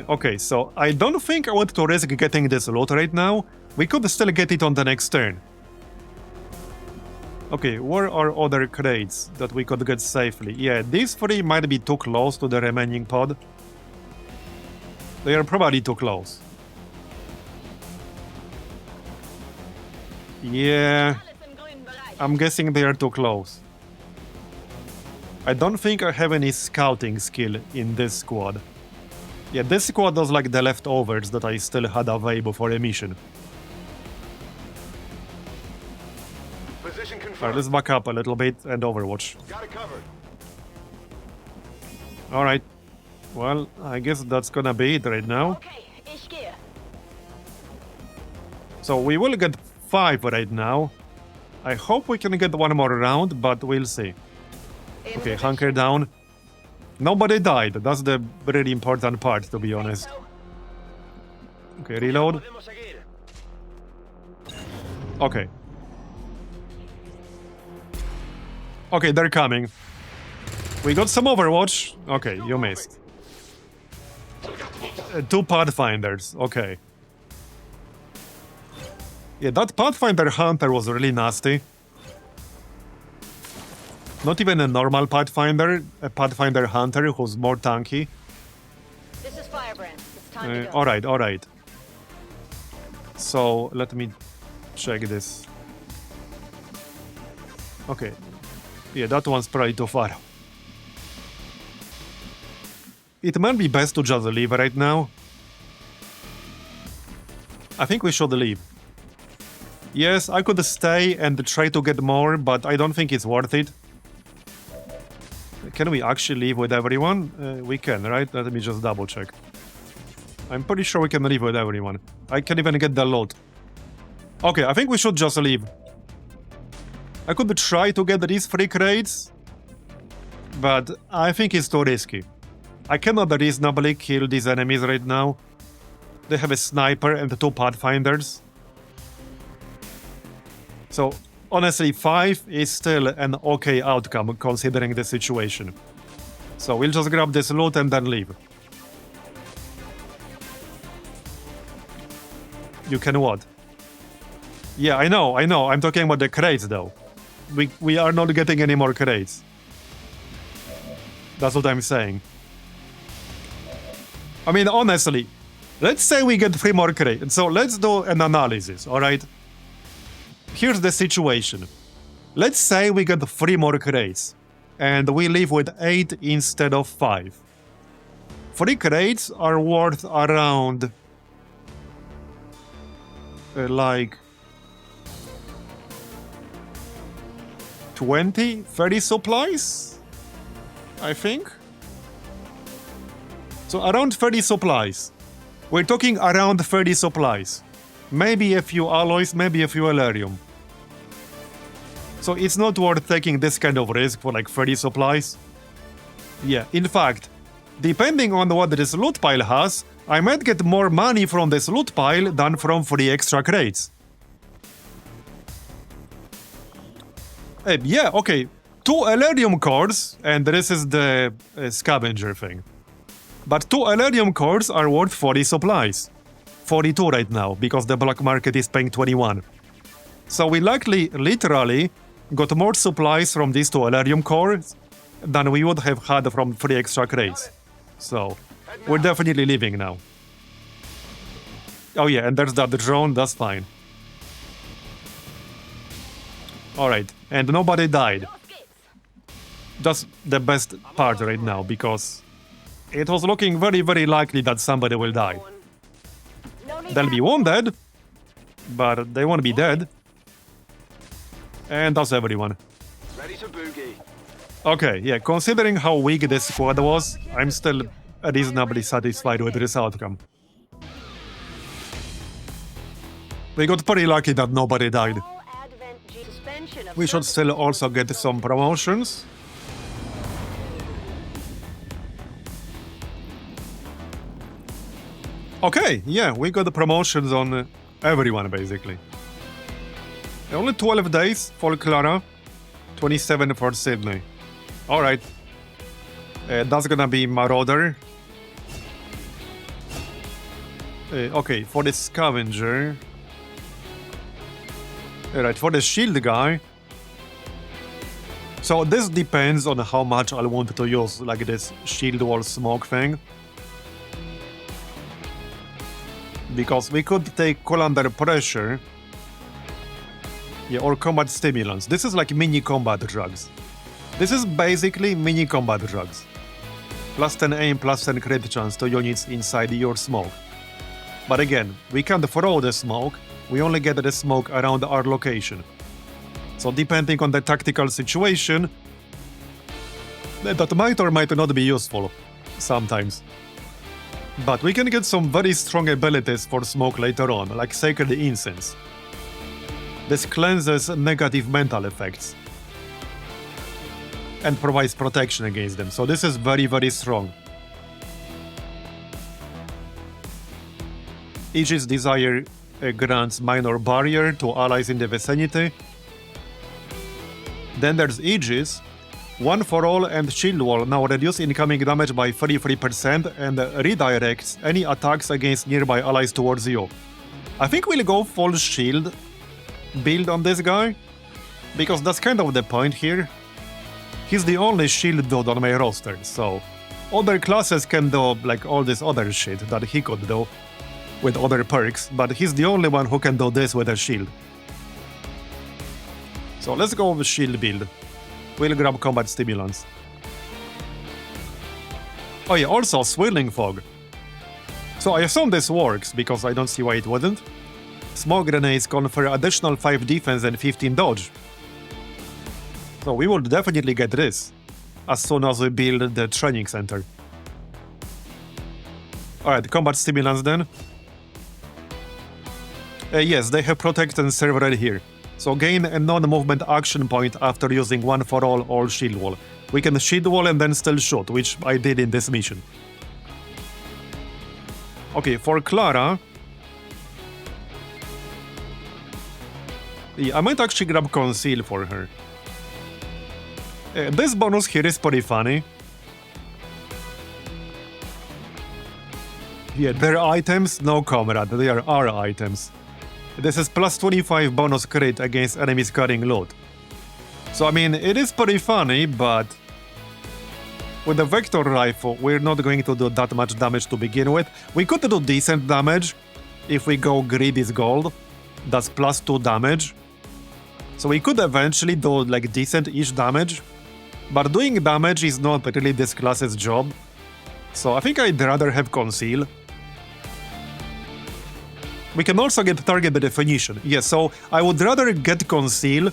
A: Okay, so I don't think I want to risk getting this loot right now. We could still get it on the next turn. Okay, where are other crates that we could get safely? Yeah, these 3 might be too close to the remaining pod. They are probably too close. Yeah,
D: Alles im grünen Bereich.
A: I'm guessing they are too close. I don't think I have any scouting skill in this squad. Yeah, this squad does like the leftovers that I still had available for a mission.
B: Position
A: Alright,
B: confirmed.
A: let's back up a little bit and Overwatch.
B: Got it covered.
A: Alright. Well, I guess that's gonna be it right now.
D: Okay, ich gehe.
A: So we will get 5 right now. I hope we can get one more round, but we'll see. Okay, hunker down. Nobody died. That's the really important part, to be honest. Okay, reload.
B: Podemos seguir.
A: Okay. Okay, they're coming. We got some Overwatch. Okay, you missed. 2 Pathfinders. Okay. Yeah, that Pathfinder Hunter was really nasty. Not even a normal Pathfinder, a Pathfinder Hunter who's more tanky.
D: This is Firebrand. It's time to go.
A: Alright, alright. So, let me check this. Okay. Yeah, that one's probably too far. It might be best to just leave right now. I think we should leave. Yes, I could stay and try to get more, but I don't think it's worth it. Can we actually leave with everyone? We can, right? Let me just double check. I'm pretty sure we can leave with everyone. I can even get the loot. Okay, I think we should just leave. I could try to get these 3 crates, but I think it's too risky. I cannot reasonably kill these enemies right now. They have a sniper and 2 Pathfinders. So, honestly, 5 is still an okay outcome considering the situation. So we'll just grab this loot and then leave. You can what? Yeah, I know. I'm talking about the crates though. We are not getting any more crates. That's what I'm saying. I mean, honestly, let's say we get 3 more crates. So let's do an analysis, alright? Here's the situation. Let's say we get 3 more crates, and we leave with 8 instead of 5. 3 crates are worth around... like... 20, 30 supplies? I think? So around 30 supplies. We're talking around 30 supplies. Maybe a few alloys, maybe a few Elerium. So it's not worth taking this kind of risk for like 30 supplies. Yeah, in fact, depending on what this loot pile has, I might get more money from this loot pile than from 3 extra crates. Yeah, okay. 2 Elerium cores, and this is the scavenger thing. But 2 Elerium cores are worth 40 supplies. 42 right now, because the black market is paying 21. So we likely, literally, got more supplies from these 2 Elerium cores than we would have had from 3 extra crates. So, we're definitely leaving now. Oh yeah, and there's that drone, that's fine. Alright, and nobody died. That's the best part right now, because it was looking very, very likely that somebody will die. They'll be wounded, but they won't be dead. And that's everyone.
B: Ready to boogie.
A: Okay, yeah, considering how weak this squad was, I'm still reasonably satisfied with this outcome. We got pretty lucky that nobody died. We should still also get some promotions. Okay, yeah, we got the promotions on everyone, basically. Only 12 days for Clara, 27 for Sydney. Alright. That's gonna be Marauder. Okay, for the Scavenger. Alright, for the Shield guy. So this depends on how much I want to use, like this Shield Wall Smoke thing. Because we could take Cool Under Pressure. Yeah, or Combat Stimulants. This is like mini combat drugs. This is basically mini combat drugs. Plus 10 aim, plus 10 crit chance to units inside your smoke. But again, we can't throw the smoke, we only get the smoke around our location. So depending on the tactical situation, that might or might not be useful sometimes. But we can get some very strong abilities for smoke later on, like Sacred Incense. This cleanses negative mental effects and provides protection against them, so this is very, very strong. Aegis Desire grants minor barrier to allies in the vicinity. Then there's Aegis, One for All and Shield Wall now reduce incoming damage by 33% and redirects any attacks against nearby allies towards you. I think we'll go full shield build on this guy, because that's kind of the point here. he's the only shield dude on my roster, so other classes can do like all this other shit that he could do with other perks, but he's the only one who can do this with a shield. So let's go with shield build. We'll grab combat stimulants. Oh yeah, also swirling fog. So I assume this works, because I don't see why it wouldn't. Smoke grenades confer additional 5 defense and 15 dodge. So we will definitely get this as soon as we build the training center. Alright, combat stimulants then. Yes, they have protect and serve right here. So gain a non-movement action point after using one for all or shield wall. We can shield wall and then still shoot, which I did in this mission. Okay, for Clara... yeah, I might actually grab Conceal for her. This bonus here is pretty funny. Yeah, they're items, no comrade, they are our items. This is plus 25 bonus crit against enemies carrying loot. So I mean, it is pretty funny, but... with the Vector Rifle, we're not going to do that much damage to begin with. We could do decent damage if we go Greedy's Gold. That's plus 2 damage. So we could eventually do like decent-ish damage. But doing damage is not really this class's job. So I think I'd rather have Conceal. We can also get target definition. Yes, so I would rather get Conceal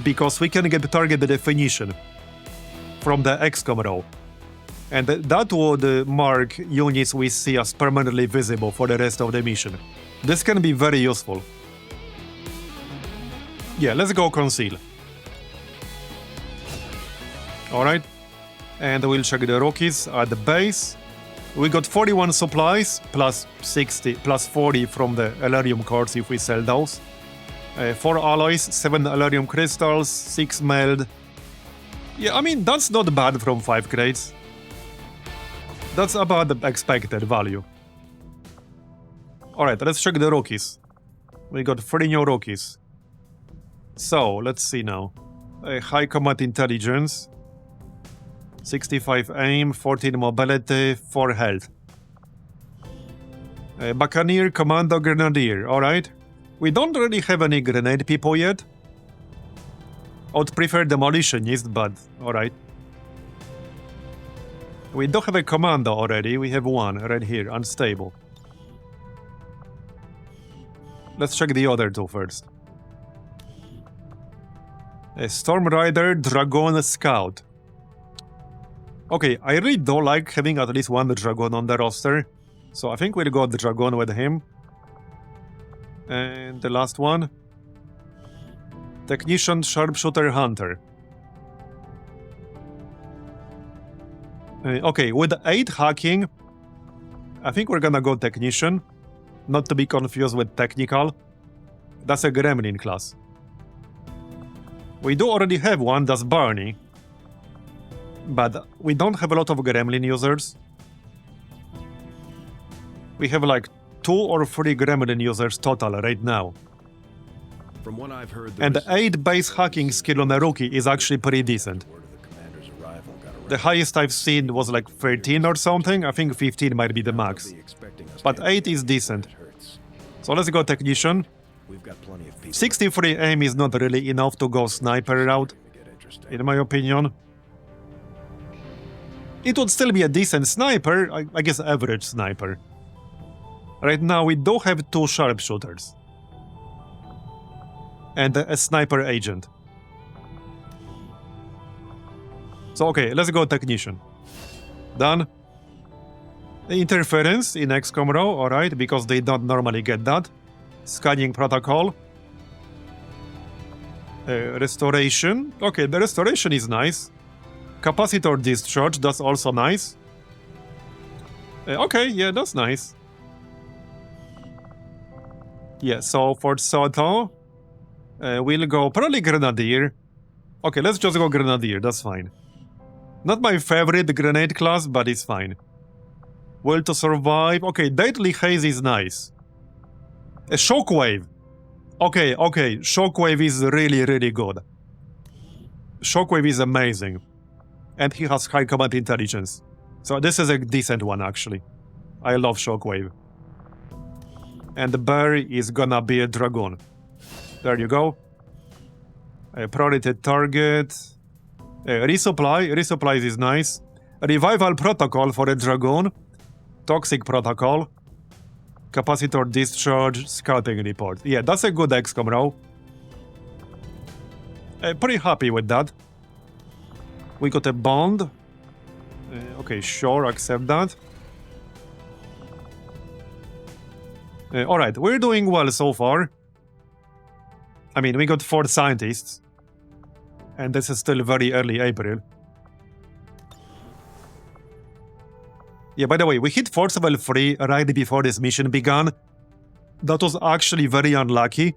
A: because we can get target definition from the XCOM row. And that would mark units we see as permanently visible for the rest of the mission. This can be very useful. Yeah, let's go Conceal. Alright. And we'll check the rookies at the base. We got 41 supplies, plus 60, plus 40 from the Elerium cores if we sell those. 4 alloys, 7 Elerium crystals, 6 meld. Yeah, I mean, that's not bad from 5 crates. That's about the expected value. Alright, let's check the rookies. We got 3 new rookies. So, let's see now. High combat intelligence. 65 aim, 14 mobility, 4 health. Buccaneer, Commando, Grenadier, alright. We don't really have any grenade people yet. I would prefer Demolitionist, but alright. We do have a Commando already, we have one right here, Unstable. Let's check the other two first. Storm Rider, Dragon, Scout. Okay, I really do like having at least one Dragon on the roster. So I think we'll go the Dragon with him. And the last one. Technician, Sharpshooter, Hunter. Okay, with 8 hacking, I think we're gonna go Technician. Not to be confused with Technical. That's a Gremlin class. We do already have one, that's Barney. But we don't have a lot of Gremlin users. We have like 2 or 3 Gremlin users total right now.
E: From what I've heard,
A: and the 8 base hacking skill on a rookie is actually pretty decent. The highest I've seen was like 13 or something. I think 15 might be the max. But 8 is decent. So let's go Technician. 63 aim is not really enough to go sniper route, in my opinion. It would still be a decent sniper, I guess average sniper. Right now we do have 2 sharpshooters. And a sniper agent. So okay, let's go Technician. Done. Interference in XCOM row, alright, because they don't normally get that. Scanning protocol. Restoration. Okay, the restoration is nice. Capacitor discharge, that's also nice. Okay, yeah, that's nice. Yeah, so for Soto, we'll go probably Grenadier. Okay, let's just go Grenadier, that's fine. Not my favorite grenade class, but it's fine. Will to survive. Okay, Deadly Haze is nice. A Shockwave. Okay, Shockwave is really, really good. Shockwave is amazing. And he has high combat intelligence. So this is a decent one, actually. I love Shockwave. And the bear is gonna be a dragoon. There you go. A priority target. Resupply. Resupplies is nice. Revival protocol for a dragoon. Toxic protocol. Capacitor discharge. Scouting report. Yeah, that's a good XCOM row. Pretty happy with that. We got a bond. Okay, sure, accept that. Alright, we're doing well so far. I mean, we got 4 scientists. And this is still very early April. Yeah, by the way, we hit force level 3 right before this mission began. That was actually very unlucky.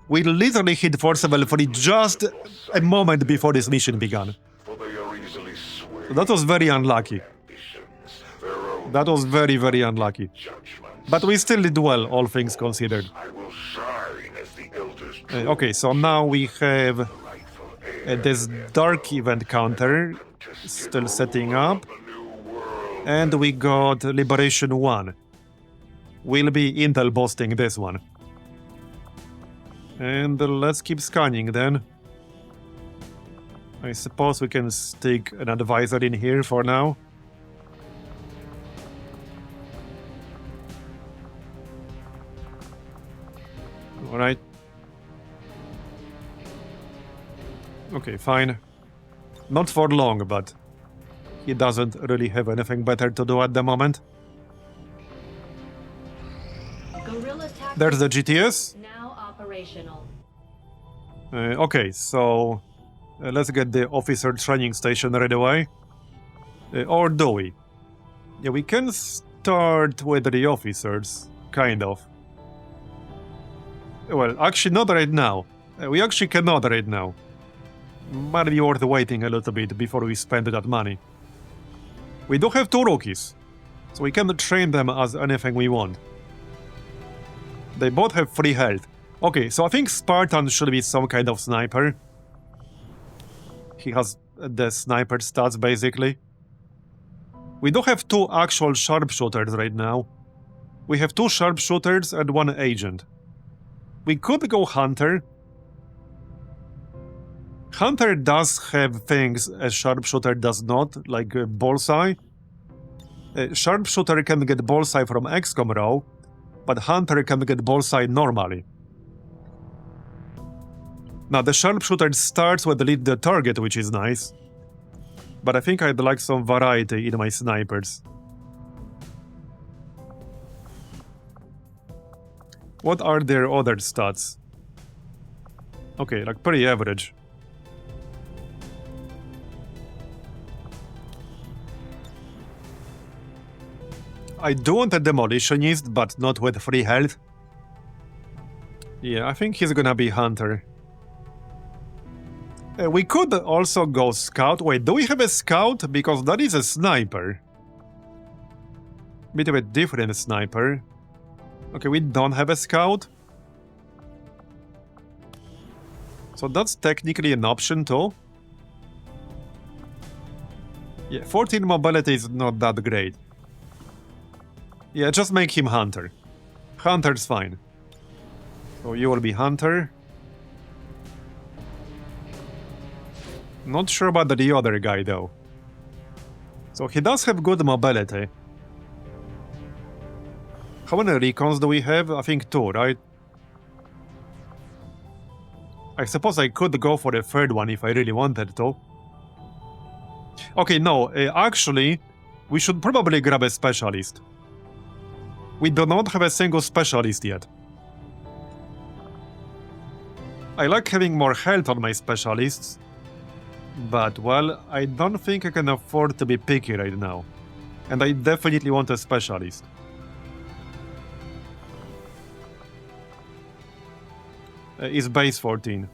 A: We literally hit force level 3 just a moment before this mission began. That was very unlucky. That was very, very unlucky. But we still did well, all things considered. Okay, so now we have this dark event counter still setting up. And we got Liberation 1. We'll be intel boosting this one. And let's keep scanning then. I suppose we can stick an advisor in here for now. Alright. Okay, fine. Not for long, but he doesn't really have anything better to do at the moment. There's the GTS.
D: Now operational.
A: Okay, so let's get the officer training station right away. Or do we? Yeah, we can start with the officers, kind of. Well, actually not right now. We actually cannot right now. Might be worth waiting a little bit before we spend that money. We do have 2 rookies, so we can train them as anything we want. They both have 3 health. Okay, so I think Spartan should be some kind of sniper. He has the sniper stats, basically. We do have 2 actual sharpshooters right now. We have 2 sharpshooters and 1 agent. We could go Hunter. Hunter does have things a sharpshooter does not, like bullseye. Sharpshooter can get bullseye from XCOM row, but Hunter can get bullseye normally. Now the sharpshooter starts with lead the target, which is nice. But I think I'd like some variety in my snipers. What are their other stats? Okay, like pretty average. I do want a demolitionist, but not with 3 health. Yeah, I think he's gonna be Hunter. We could also go Scout. Wait, do we have a Scout? Because that is a sniper. Bit of a different sniper. Okay, we don't have a Scout. So that's technically an option too. Yeah, 14 mobility is not that great. Yeah, just make him Hunter. Hunter's fine. So you will be Hunter. Not sure about the other guy though. So he does have good mobility. How many recons do we have? I think 2, right? I suppose I could go for a 3rd one if I really wanted to. Okay, no, actually, we should probably grab a specialist. We do not have a single specialist yet. I like having more health on my specialists, but, well, I don't think I can afford to be picky right now. And I definitely want a specialist. Is base 14.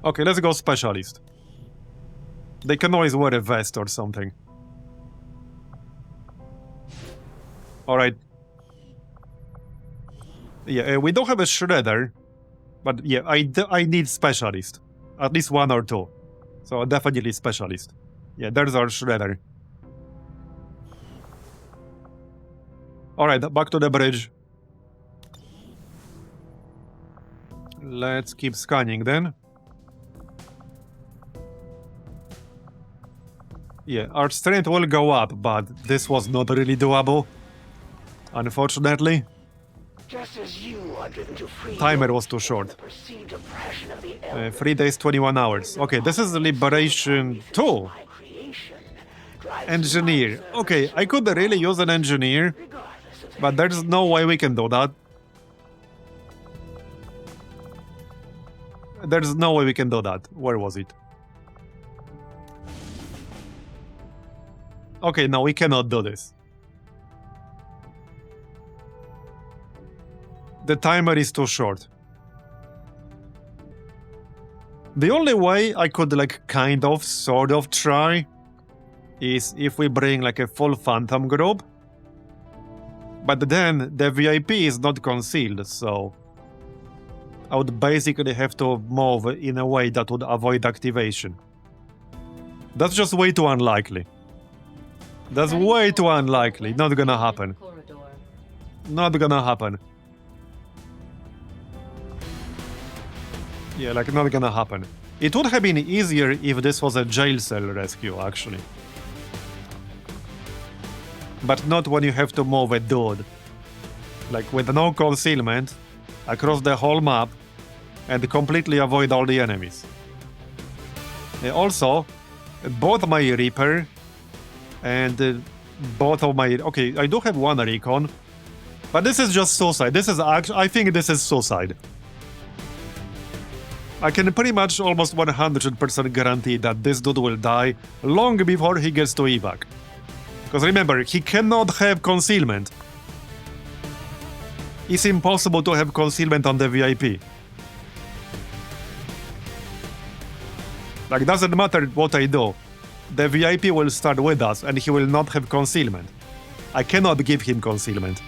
A: Okay, let's go specialist. They can always wear a vest or something. Alright. Yeah, we don't have a shredder. But yeah, I need specialist. At least 1 or 2. So definitely specialist. Yeah, there's our shredder. Alright, back to the bridge. Let's keep scanning then. Yeah, our strength will go up, but this was not really doable. Unfortunately.
B: Just as you are driven to freedom,
A: Timer was too short.
B: the perceived oppression of the
A: 3 days, 21 hours. Okay, this is the Liberation 2.
B: my creation drives
A: Engineer. Okay, I could really use an engineer,
B: regardless of
A: but there's no way we can do that. There's no way we can do that. Where was it? Okay, no, we cannot do this. The timer is too short. The only way I could, like, kind of, sort of try is if we bring, like, a full Phantom group. But then the VIP is not concealed, so I would basically have to move in a way that would avoid activation. That's just way too unlikely. That's way too unlikely. Not gonna happen.
D: Corridor.
A: Not gonna happen. Yeah, like, not gonna happen. It would have been easier if this was a jail cell rescue, actually. But not when you have to move a dude. Like, with no concealment, across the whole map, and completely avoid all the enemies. Also, both my Reaper and both of my... Okay, I do have one recon, but this is just suicide. This is actually... I think this is suicide. I can pretty much almost 100% guarantee that this dude will die long before he gets to evac. Because remember, he cannot have concealment. It's impossible to have concealment on the VIP. Like, doesn't matter what I do. The VIP will start with us and he will not have concealment. I cannot give him concealment.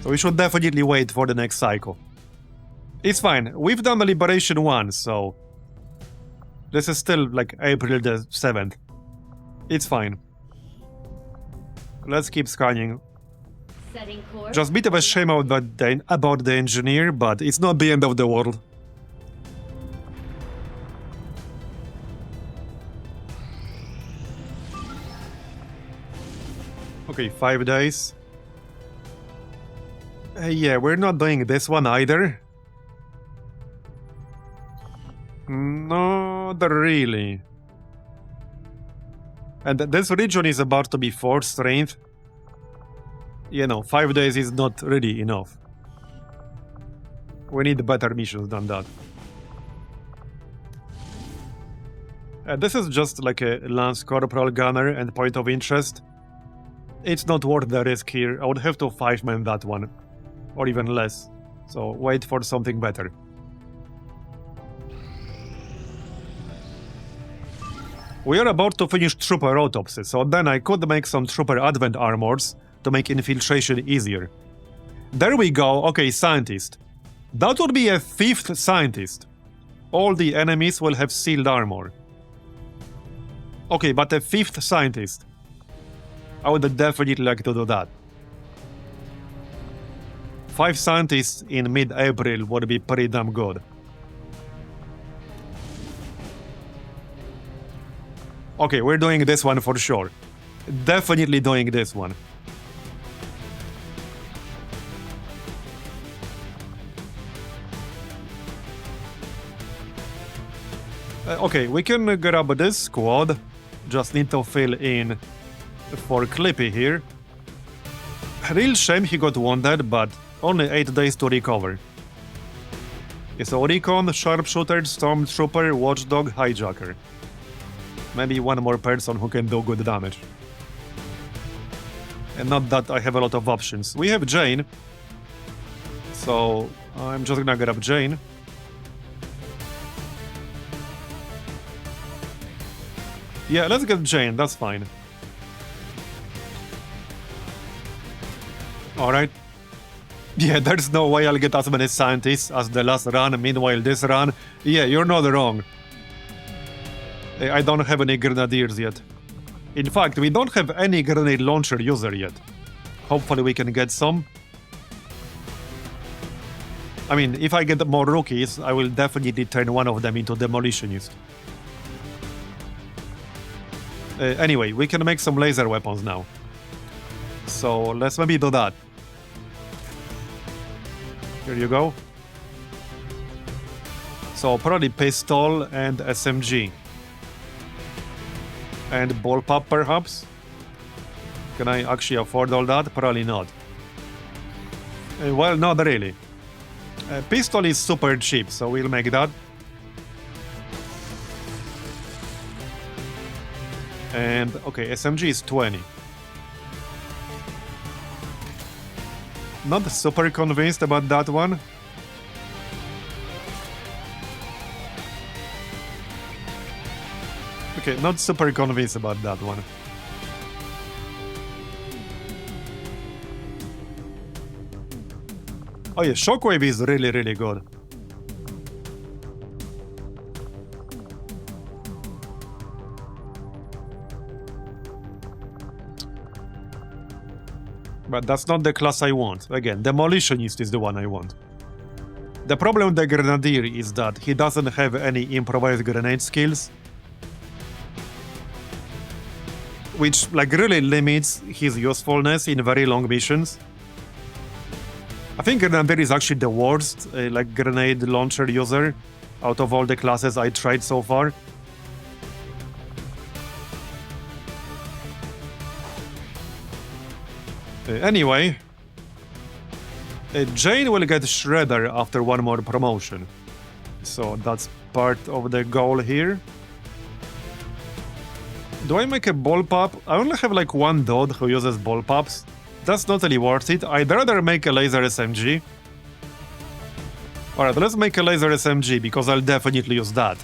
A: So we should definitely wait for the next cycle. It's fine. We've done the Liberation 1, so... This is still, like, April the 7th. It's fine. Let's keep scanning.
D: Setting course.
A: Just a bit of a shame about the engineer, but it's not the end of the world. Okay, 5 days. Yeah, we're not doing this one either. Not really. And this region is about to be 4 strength. You know, 5 days is not really enough. We need better missions than that. This is just like a Lance Corporal Gunner and point of interest. It's not worth the risk here. I would have to 5-man that one. Or even less. So wait for something better. We are about to finish Trooper Autopsy, so then I could make some Trooper Advent Armors to make Infiltration easier. There we go. Okay, Scientist. That would be a 5th Scientist. All the enemies will have sealed armor. Okay, but a 5th Scientist. I would definitely like to do that. 5 Scientists in mid-April would be pretty damn good. Okay, we're doing this one for sure. Definitely doing this one. Okay, we can grab this squad. Just need to fill in for Clippy here. Real shame he got wounded, but only 8 days to recover. So Recon, Sharpshooter, Stormtrooper, Watchdog, Hijacker. Maybe one more person who can do good damage. And not that I have a lot of options. We have Jane. So I'm just gonna grab Jane. Yeah, let's get Jane, that's fine. Alright. Yeah, there's no way I'll get as many scientists as the last run. Meanwhile, this run, yeah, you're not wrong. I don't have any grenadiers yet. In fact, we don't have any grenade launcher user yet. Hopefully we can get some. I mean, if I get more rookies, I will definitely turn one of them into demolitionist. Anyway, we can make some laser weapons now. So let's maybe do that. Here you go. So probably pistol and SMG. And bullpup perhaps? Can I actually afford all that? Probably not. Well, not really. Pistol is super cheap, so we'll make that. And, okay, SMG is 20. Not super convinced about that one. Okay, not super convinced about that one. Oh yeah, Shockwave is really, really good. But that's not the class I want. Again, Demolitionist is the one I want. The problem with the Grenadier is that he doesn't have any improvised grenade skills, which like really limits his usefulness in very long missions. I think Grenadier is actually the worst like grenade launcher user out of all the classes I tried so far. Anyway, Jane will get Shredder after one more promotion. So that's part of the goal here. Do I make a bullpup? I only have like one dude who uses bullpups. That's not really worth it. I'd rather make a laser SMG. Alright, let's make a laser SMG because I'll definitely use that.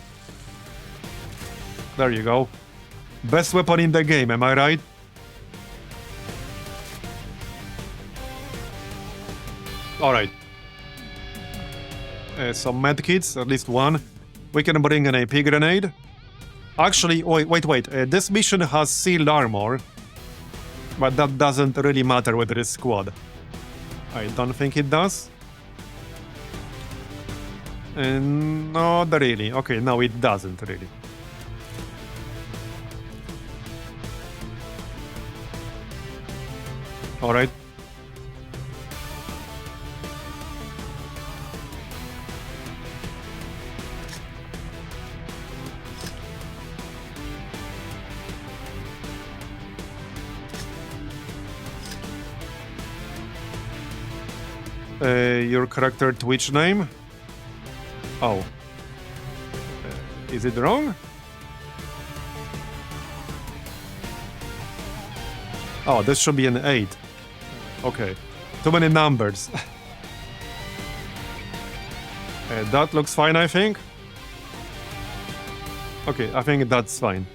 A: There you go. Best weapon in the game, am I right? Alright. Some medkits, at least one. We can bring an AP grenade. Actually, wait. This mission has sealed armor. But that doesn't really matter with this squad. I don't think it does. Not really. Okay, no, it doesn't really. Alright. Your character Twitch name? Oh. Is it wrong? Oh, this should be an 8. Okay. Too many numbers. That looks fine, I think. Okay, I think that's fine.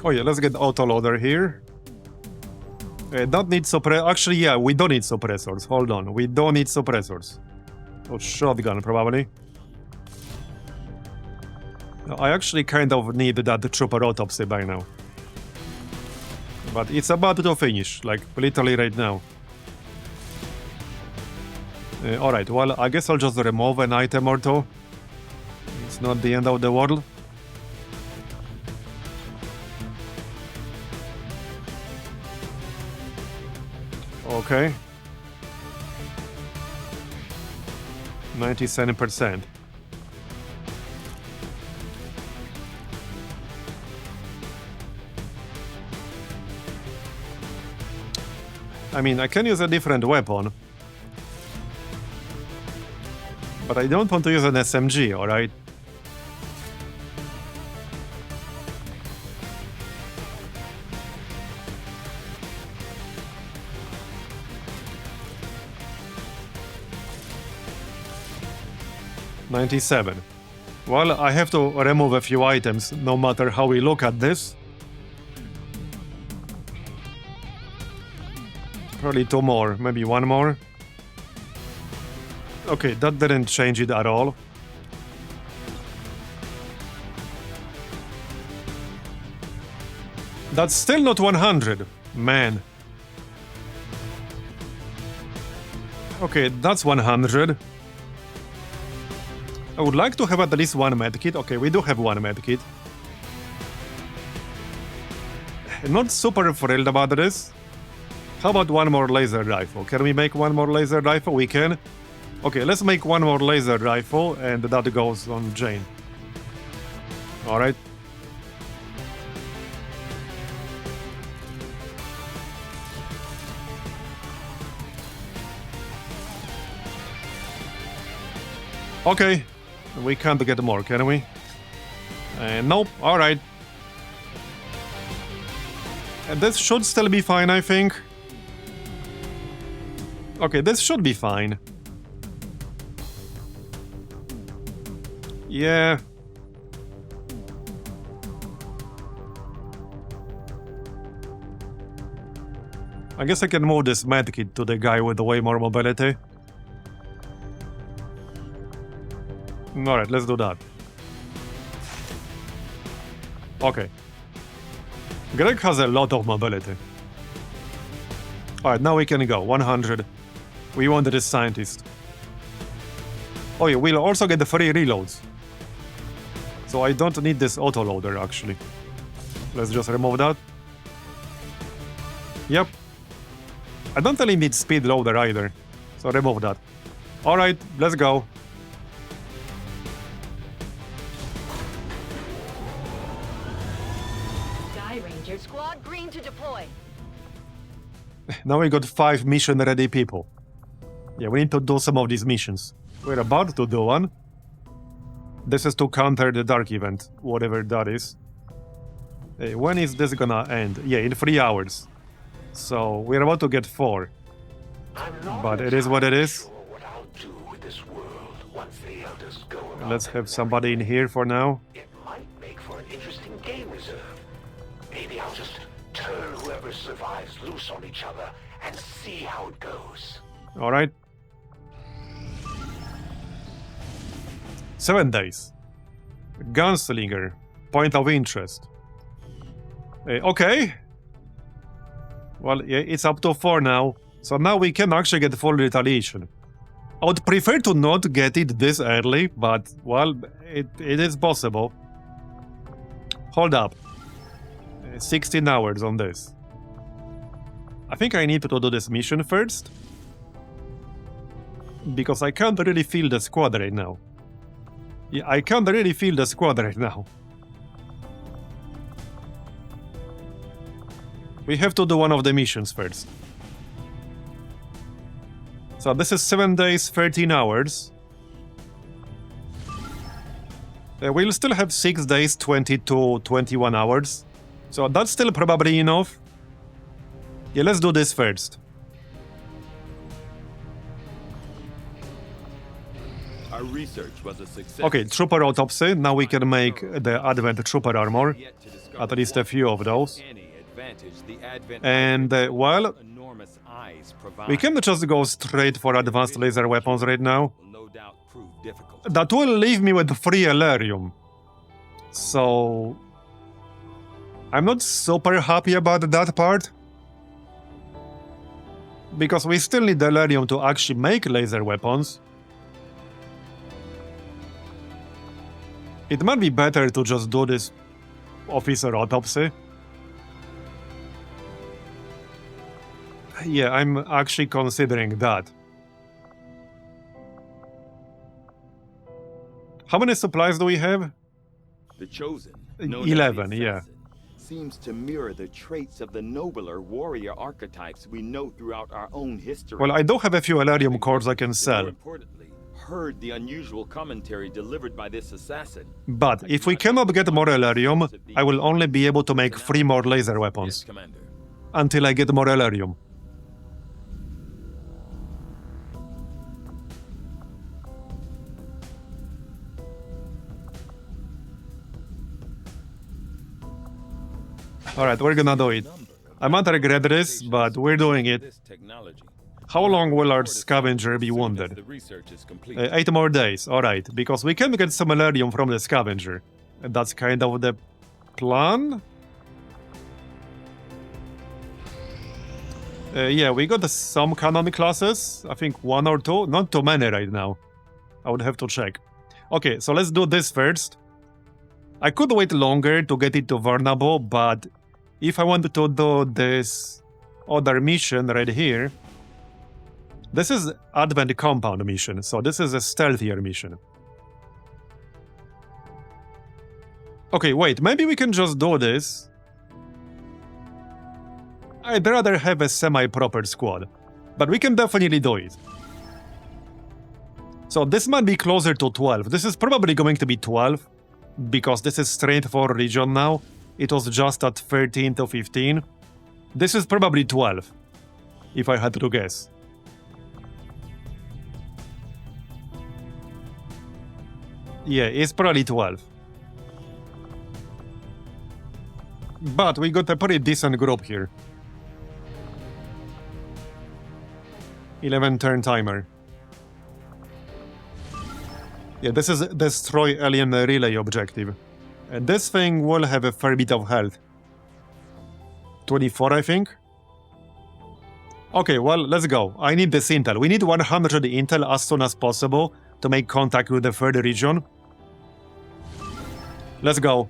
A: Oh yeah, let's get autoloader here. Don't need actually, yeah, we don't need suppressors. Hold on, we don't need suppressors. Oh, shotgun, probably. I actually kind of need that trooper autopsy by now. But it's about to finish, like, literally right now. Alright, well, I guess I'll just remove an item or two. It's not the end of the world. Okay. 97%. I mean, I can use a different weapon. But I don't want to use an SMG, alright? $97. Well, I have to remove a few items, no matter how we look at this. Probably 2 more, maybe 1 more. Okay, that didn't change it at all. That's still not 100, man. Okay, that's 100. I would like to have at least 1 medkit. Okay, we do have 1 medkit. Not super thrilled about this. How about 1 more laser rifle? Can we make 1 more laser rifle? We can. Okay, let's make 1 more laser rifle, and that goes on Jane. Alright. Okay, we can't get more, can we? Nope, alright. And this should still be fine, I think. Okay, this should be fine. Yeah. I guess I can move this medkit to the guy with way more mobility. Alright, let's do that. Okay. Greg has a lot of mobility. Alright, now we can go. 100. We want this scientist. Oh yeah, we'll also get the free reloads. So I don't need this autoloader, actually. Let's just remove that. Yep. I don't really need speed loader either. So remove that. Alright, let's go.
C: Squad green to deploy.
A: Now we got 5 mission-ready people. Yeah, we need to do some of these missions. We're about to do one. This is to counter the dark event, whatever that is. When is this gonna end? Yeah, in 3 hours. So we're about to get 4. But it is what it is. Let's have somebody in here for now.
B: It might make for an interesting game reserve. Maybe I'll just turn whoever survives loose on each other and see how it goes.
A: Alright. 7 days. Gunslinger. Point of interest. Okay. Well, yeah, it's up to 4 now. So now we can actually get full retaliation. I would prefer to not get it this early, but, well, it is possible. Hold up. 16 hours on this. I think I need to do this mission first. Because I can't really feel the squad right now. Yeah, I can't really feel the squad right now. We have to do one of the missions first. So this is 7 days, 13 hours. We'll still have 6 days, 22, 21 hours. So that's still probably enough. Yeah, let's do this first.
E: Our research was a success.
A: Okay, trooper autopsy. Now we can make the advent trooper armor. At least a few of those. And, well, we can just go straight for advanced laser weapons right now. That will leave me with free Elerium. So I'm not super happy about that part. Because we still need Elerium to actually make laser weapons. It might be better to just do this officer autopsy. Yeah, I'm actually considering that. How many supplies do we have?
E: The chosen.
A: 11, yeah.
F: Seems to mirror the traits of the nobler warrior archetypes we know throughout our own history.
A: Well, I do have a few Elerium cores I can sell.
F: More importantly, heard the unusual commentary delivered by this assassin.
A: But if we cannot get more Elerium, I will only be able to make 3 more laser weapons.
F: Yes, Commander.
A: Until I get more Elerium. Alright, we're gonna do it. I might regret this, but we're doing it.
E: This technology.
A: How long will our
E: Report as
A: scavenger be
E: soon as
A: wounded?
E: The research is complete.
A: 8 more days, alright, because we can get some Elerium from the scavenger. And that's kind of the plan? Yeah, we got some canon classes, I think 1 or 2, not too many right now. I would have to check. Okay, so let's do this first. I could wait longer to get it to vulnerable, but if I wanted to do this other mission right here, this is Advent Compound mission, so this is a stealthier mission. Okay, wait, maybe we can just do this. I'd rather have a semi-proper squad, but we can definitely do it. So this might be closer to 12. This is probably going to be 12, because this is straight for region now. It was just at 13 to 15. This is probably 12, if I had to guess. Yeah, it's probably 12. But we got a pretty decent group here. 11 turn timer. Yeah, this is destroy alien relay objective. And this thing will have a fair bit of health. 24, I think. Okay, well, let's go. I need this intel. We need 100 intel as soon as possible to make contact with the third region. Let's go.